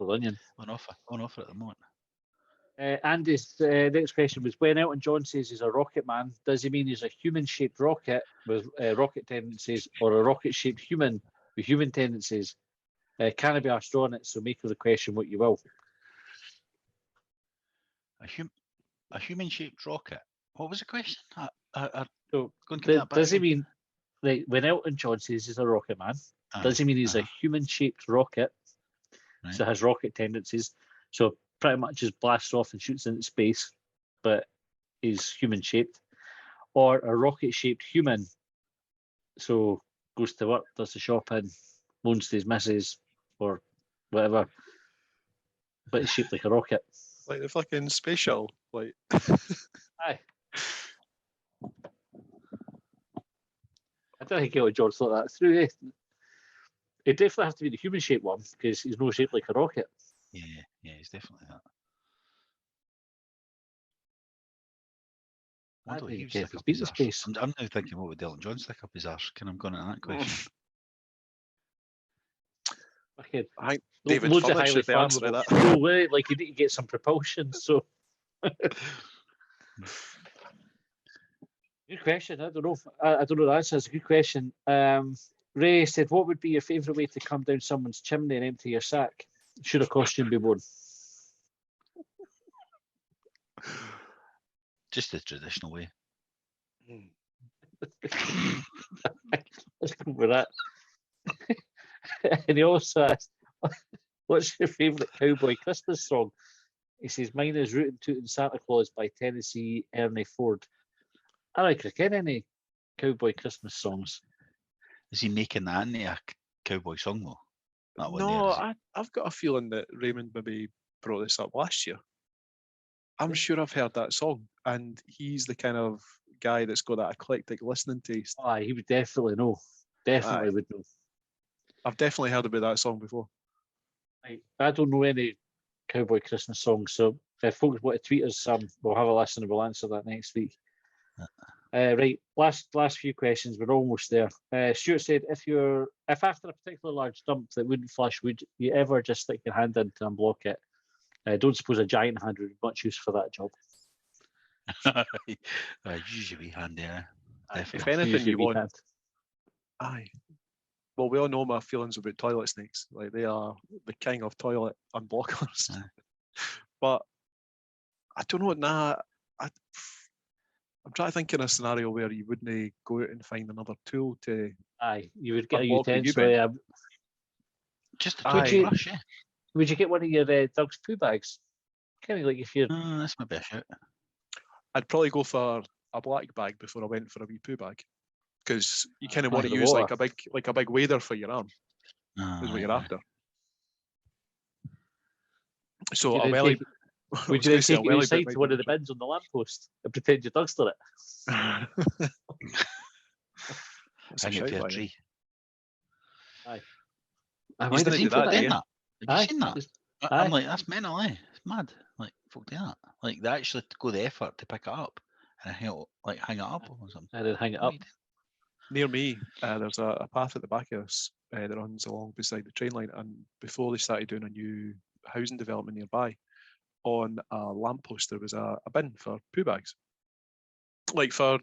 Onion. On offer at the moment. Andy's next question was, when Elton John says he's a rocket man, does he mean he's a human-shaped rocket with rocket tendencies or a rocket-shaped human with human tendencies? Can I be asked on it? So make of the question what you will. A human-shaped rocket. What was the question? So Go and give me that back does he again. mean, like, when Elton John says he's a rocket man, does he mean he's a human-shaped rocket, Right. so has rocket tendencies, so pretty much just blasts off and shoots into space, but is human-shaped, or a rocket-shaped human, so goes to work, does the shopping, loans to his missus, or whatever, but it's shaped like a rocket. Like the fucking space shuttle. Like Aye. I don't think Elton John thought that through. It definitely has to be the human-shaped one because he's no shaped like a rocket. Yeah, it's definitely that. I wonder what he would stick up his arse. I'm now thinking, what would Elton John stick up his arse? Can I go into that question? Okay. I think David Loads of Furnish highly is the answer to flammable. that. No way, like you need to get some propulsion. So, good question. I don't know. I don't know the answer. It's a good question. Ray said, "What would be your favourite way to come down someone's chimney and empty your sack? Should a costume be worn?" Just the traditional way. Let's go with that. And he also asked, what's your favourite cowboy Christmas song? He says, mine is Rootin' Tootin' Santa Claus by Tennessee Ernie Ford. I like again any cowboy Christmas songs. Is he making that into a cowboy song though? That one No, there, I've got a feeling that Raymond maybe brought this up last year. I'm sure I've heard that song, and he's the kind of guy that's got that eclectic listening taste. Aye, he would definitely know. Definitely Aye. would know. I've definitely heard about that song before. Right. I don't know any cowboy Christmas songs, so if folks want to tweet us some, we'll have a listen and we'll answer that next week. Right, last few questions. We're almost there. Stuart said, if after a particularly large dump that wouldn't flush, would you ever just stick your hand in to unblock it? Don't suppose a giant hand would be much use for that job. Usually handy, If definitely. anything, Usually you we want. can't. Aye. Well, we all know my feelings about toilet snakes. Like, they are the king of toilet unblockers. Aye. But I don't know. Nah, I'm trying to think in a scenario where you wouldn't go out and find another tool to. Aye, you would get a Unblock what you utensil. Just a Aye. toothbrush, yeah. Would you get one of your dog's poo bags? Kind of like if you're. That's maybe a shout. I'd probably go for a black bag before I went for a wee poo bag, because you kind of want to the use water. like a big wader for your arm. Is what you're Aye. after. So Would a you then welly. take- I Would was you gonna then say a take it welly outside bit to might one be of the bins on the lamppost and pretend you dugster it? That's a Hang it shout for a by you. tree. Aye, He's why done did it you do that, put do in? you? That? Have Aye, you seen that? just- I'm aye. like, that's mental, eh? It's mad. Like, folk do that. Like, they actually go the effort to pick it up and hang it up or something. I did hang it What up. you do? Near me, there's a path at the back of us that runs along beside the train line, and before they started doing a new housing development nearby, on a lamppost there was a bin for poo bags, like for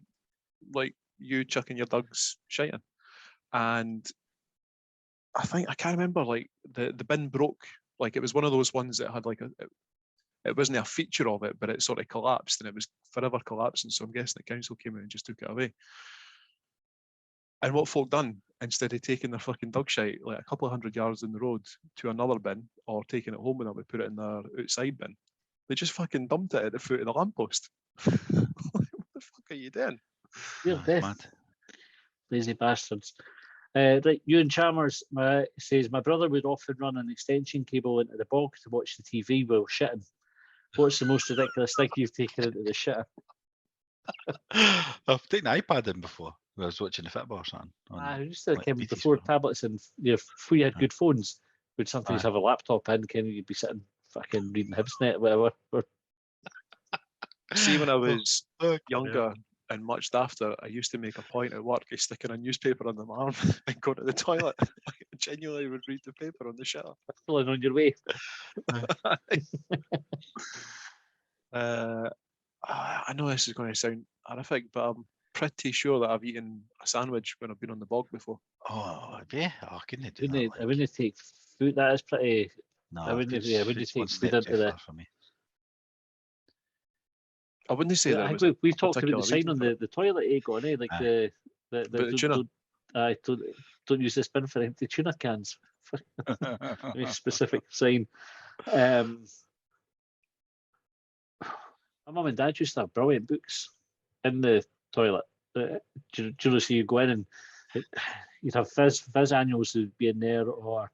like you chucking your dog's shite in. And I can't remember, like the bin broke. Like, it was one of those ones that had like it wasn't a feature of it, but it sort of collapsed and it was forever collapsing. So I'm guessing the council came out and just took it away. And what folk done, instead of taking their fucking dog shite like a couple of 100 yards in the road to another bin, or taking it home with them and put it in their outside bin, they just fucking dumped it at the foot of the lamppost. What the fuck are you doing? You're It's deaf. mad. Lazy bastards. Right, Ewan Chalmers says, my brother would often run an extension cable into the bog to watch the TV while shitting. What's the most ridiculous thing you've taken into the shitter? I've taken an iPad in before when I was watching the football or something. I used to like, came BT before Sport. tablets and before you had good phones, would sometimes Aye. have a laptop in, Kenny, you'd be sitting fucking reading Hibsnet or whatever. Or, See, when I was Oh, younger and much after, I used to make a point at work of sticking a newspaper under my arm and go to the toilet. I genuinely would read the paper on the shitter. pulling on your way. I know this is going to sound horrific, but I'm pretty sure that I've eaten a sandwich when I've been on the bog before. Oh, yeah. Oh, I couldn't do that. I wouldn't take food. That is pretty. No, I wouldn't take food's food one step into too the. far for me. I wouldn't say that. I it was think we've a talked about the particular sign on reason for the toilet, Aegon, eh? Like Aye. the tuna. don't use this bin for empty tuna cans. Very specific sign. My mum and dad used to have brilliant books in the toilet. Do you know, so you go in and you'd have Viz annuals would be in there, or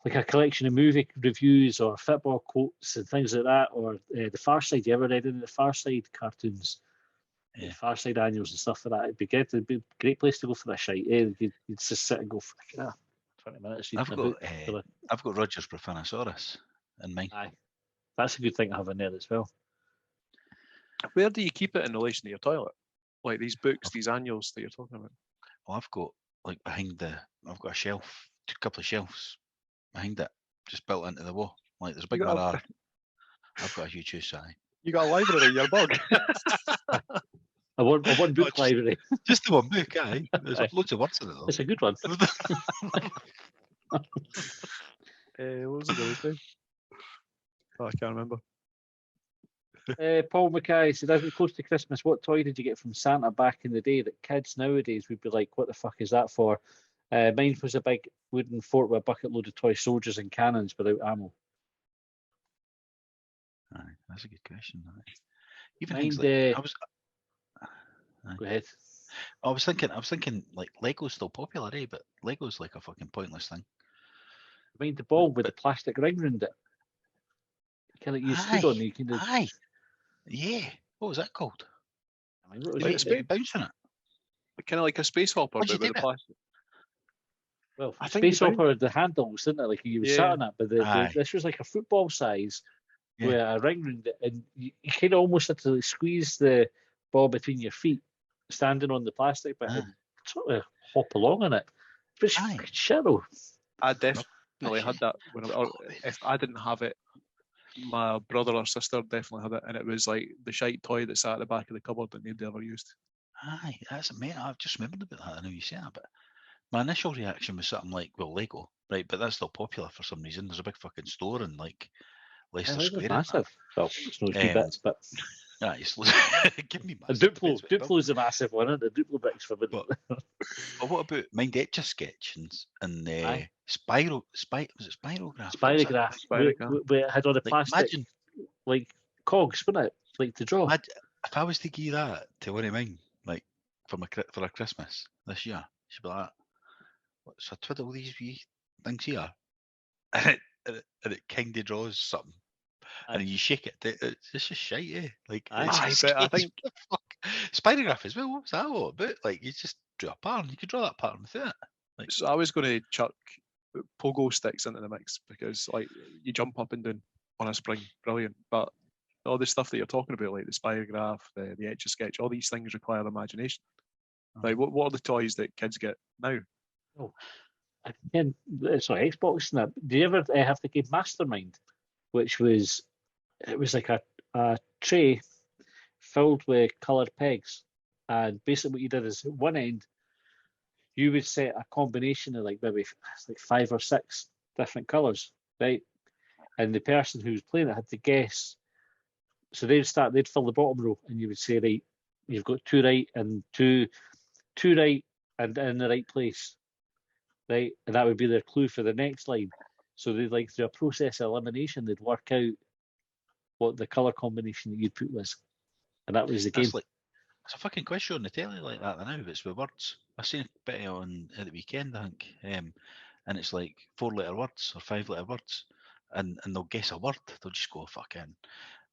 like a collection of movie reviews or football quotes and things like that, or the Far Side. You ever read any of the Far Side cartoons? Yeah. The Far Side annuals and stuff like that. It'd be good. It'd be a great place to go for a shite. Eh? You'd just sit and go for 20 minutes reading a book. I've got Roger's Profanosaurus in mine. Aye, that's a good thing to have in there as well. Where do you keep it in relation to your toilet? Like these books, these annuals that you're talking about? Oh, I've got like I've got a shelf, a couple of shelves behind it, just built into the wall. Like there's a big You got mirror. I've got a huge house, aye. You got a library in your bog? A one book library. Just the one book, aye. There's Aye. loads of words in it though. It's a good one. What was it going to say? can't remember. Paul Mackay said, as we close to Christmas, what toy did you get from Santa back in the day that kids nowadays would be like, what the fuck is that for? Mine was a big wooden fort with a bucket load of toy soldiers and cannons without ammo. Aye, that's a good question. Aye. Even Mind, things like go ahead. I was thinking like Lego's still popular, eh? But Lego's like a fucking pointless thing. Mind the ball with the plastic ring round it. Kind of you stood on, you can do. Aye, yeah. What was that called? I mean, what was You it? made a big bounce in it. Kind of like a space hopper, What'd you but with do the it? plastic. Well, I think Space you Opera had the handles, didn't it? Like you was Yeah. sat on it, but Aye. this was like a football size Yeah. with a ring round it, and you kind of almost had to like, squeeze the ball between your feet, standing on the plastic bit, Aye. and sort of hop along on it. But it's Aye. fucking shit though. I definitely had shit. that when if I didn't have it, my brother or sister definitely had it, and it was like the shite toy that sat at the back of the cupboard that nobody ever used. Aye, that's amazing. I've just remembered about that. I know you say that, but my initial reaction was something like, well, Lego, right? But that's still popular for some reason. There's a big fucking store in like Leicester It Square. was and that. massive. Well, it's no three bits, but Aye, it's give me a massive. Duplo. Depends what Duplo's a massive one, isn't it? The Duplo bricks for But what about Mind Etch a Sketch and Aye. was it Spirograph? Spirograph. Spirograph. We had all the Like, plastic, imagine like cogs, wasn't it? Like to draw. if I was to give that to one of mine, like for a Christmas this year, she'd be like, "What's I twiddle these wee things here?" and it kind of draws something. Aye. And you shake it. It's just shite, eh? Like Aye. it's But I sketch, think- what the fuck? Spirograph as well. What's that all about? Like you just draw a pattern. You could draw that pattern with it. Like, So I was going to chuck pogo sticks into the mix because like you jump up and down on a spring, brilliant. But all the stuff that you're talking about, like the Spirograph, the Etch a Sketch, all these things require imagination. Like what are the toys that kids get now? Again, sorry, Xbox and that. Do you ever have the game Mastermind, which was like a tray filled with coloured pegs, and basically what you did is at one end you would set a combination of like maybe like 5 or 6 different colours, right? And the person who was playing it had to guess. So they'd fill the bottom row, and you would say, right, you've got 2 right and two right and in the right place, right? And that would be their clue for the next line. So they'd like through a process of elimination, they'd work out what the colour combination that you'd put was. And that was the game. that's like it's a fucking quiz show on the telly like that now, but it's with words. I seen a bit on at the weekend, I think, and it's like 4-letter words or 5-letter words, and they'll guess a word. They'll just go fucking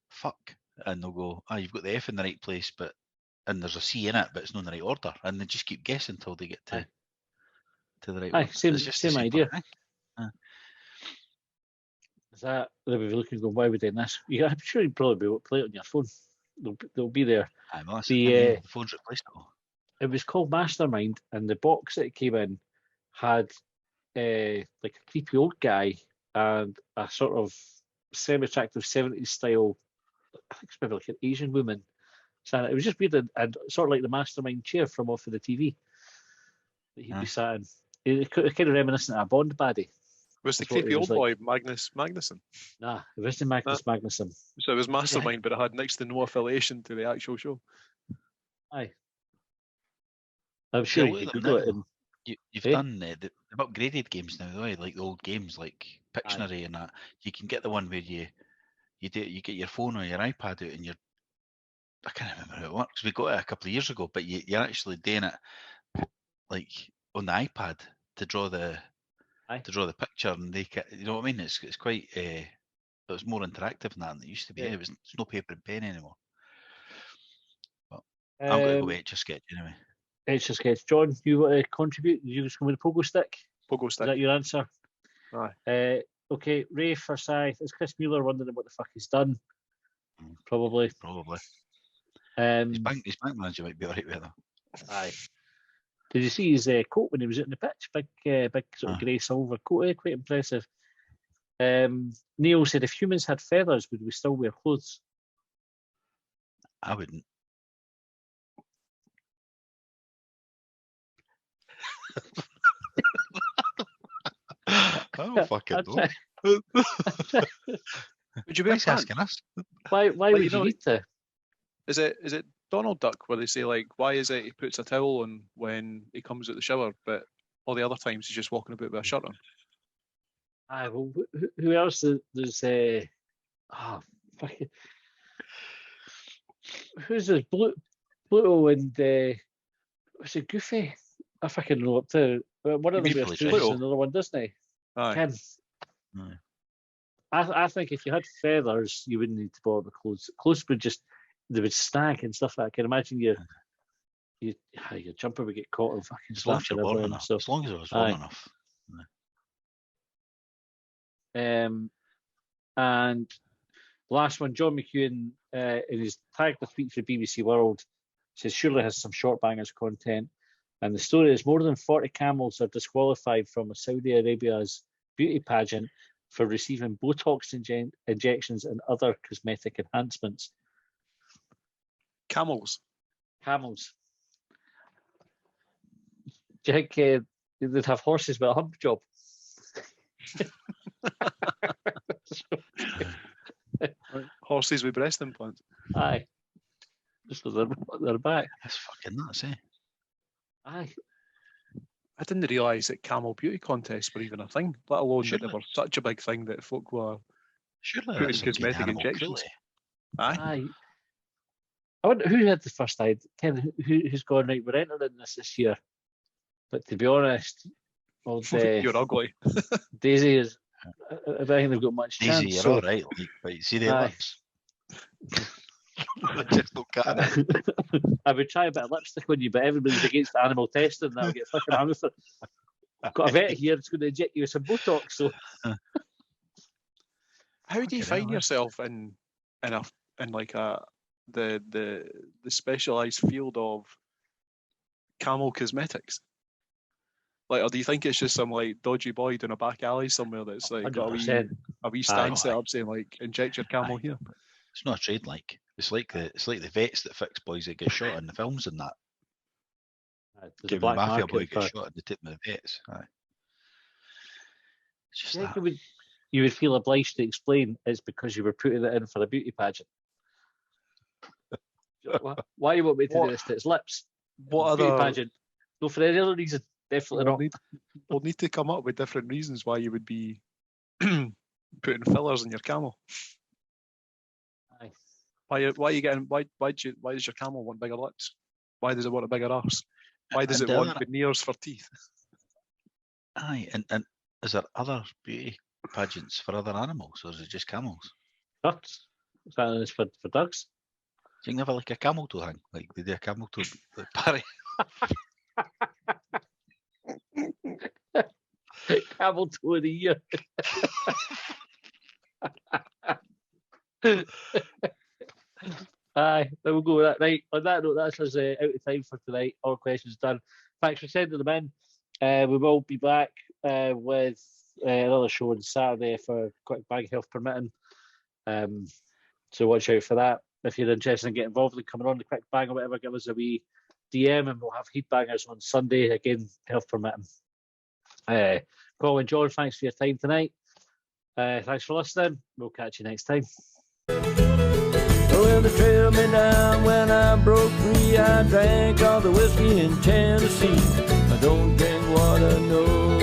fuck, and they'll go, you've got the F in the right place, and there's a C in it, but it's not in the right order, and they just keep guessing until they get to the right Aye, word. same It's just the idea. fucking thing. Is that they'll be looking going, why are we doing this? I'm sure you'd probably be able to play it on your phone. They'll be there. Aye, well, that's The, the thing, yeah, the phone's replaceable. It was called Mastermind, and the box that it came in had like a creepy old guy and a sort of semi-attractive 70s style, I think it's maybe like an Asian woman. So it was just weird, and sort of like the Mastermind chair from off of the TV that he'd be sat in. It kind of reminiscent of a Bond baddie. Was the That's what creepy it old was boy Magnus Magnuson? Nah, it wasn't Magnus Magnuson. So it was Mastermind, but it had next to no affiliation to the actual show. Aye. I'm sure look you at could them Google now, it. And, You've Eh? done they've upgraded games now, though, like the old games like Pictionary and that. You can get the one where you get your phone or your iPad out and I can't remember how it works. We got it a couple of years ago, but you're actually doing it like on the iPad to draw the picture, and you know what I mean? It's quite it's more interactive than it used to be. Yeah. It's no paper and pen anymore. But I'm going to go Etch a Sketch anyway. Etch a Sketch. John, you want to contribute? You just go with the pogo stick? Pogo Is stick. that your answer? Aye. Okay, Ray Forsyth. Is Chris Mueller wondering what the fuck he's done? Probably. His bank manager might be alright with him. Aye. Did you see his coat when he was out in the pitch? Big sort of grey silver coat, quite impressive. Neil said, if humans had feathers, would we still wear clothes? I wouldn't. I don't fucking know. Would you wear Why's he pants? asking us? Why Like, would you you know, need to? Is it Donald Duck where they say like, why is it he puts a towel on when he comes out the shower, but all the other times he's just walking about with a shirt on? Aye, well, who else? There's fucking, who's this? Pluto and was it Goofy? I fucking know up to one of them Goofy wears Pluto. trousers and another one doesn't he? Aye. Ken. Aye. I think if you had feathers, you wouldn't need to bother with clothes. Clothes would just they would snag and stuff. I can imagine your jumper would get caught and fucking As long as slashing you're warm everywhere. enough. So, As long as it was warm aye. enough. And last one, John McEwen in his tag the tweet for BBC World says surely has some Shortbangers content. And the story is more than 40 camels are disqualified from Saudi Arabia's beauty pageant for receiving Botox injections and other cosmetic enhancements. Camels. Camels. Do you think they'd have horses with a hump job? Horses with breast implants. Aye. Just so they're back. That's fucking nuts, eh? Aye. I didn't realise that camel beauty contests were even a thing, let alone that they Surely. were such a big thing that folk were. Surely Putting that's some good cosmetic animal injections. cruelty. Aye. Aye. I wonder who had the first idea. Ken, who's gone right? We're entering this year, but to be honest, old You're ugly. Daisy is. I don't think they've got much chance. Easy, you're so- all right. Like, but you see the Aye. lips. They just look at it. I would try a bit of lipstick on you, but everybody's against animal testing. That'll get fucking hung with it. I've got a vet here that's going to inject you with some Botox. So How do you Fucking find hell, eh? yourself in like the specialised field of camel cosmetics? Like, or do you think it's just some like dodgy boy down a back alley somewhere that's like got 100%. a wee stand Aye. set up saying like inject your camel Aye. here? It's not a trade like. It's like the vets that fix boys that get shot in the films and that. There's a Give the black mafia market boy for. gets shot in the tip of the vets. Aye. It's just Do you think that. you would feel obliged to explain it's because you were putting it in for a beauty pageant? Why you want me to What- do this to its lips? What Beauty other? pageant. No, for any other reason. Definitely We'll not. need to come up with different reasons why you would be putting fillers in your camel. Aye. Why are you getting? Why does your camel want bigger lips? Why does it want a bigger arse? Why does And it the want other- veneers for teeth? Aye, and is there other beauty pageants for other animals, or is it just camels? Ducks. That is for ducks. Do you think they have like a camel toe hang? Like they do a camel toe like Barry? Camel toe of the year. Aye, then we'll go with that. Right, on that note, that's us out of time for tonight. All questions done. Thanks for sending them in. We will be back with another show on Saturday for Quick Bang Health permitting. So watch out for that. If you're interested in getting involved in coming on the Quick Bang or whatever, give us a wee DM and we'll have Heatbangers on Sunday, again, health permitting. Colin, John, thanks for your time tonight. Thanks for listening. We'll catch you next time. Well, they trailed me down when I broke free. I drank all the whiskey in Tennessee. I don't drink water, no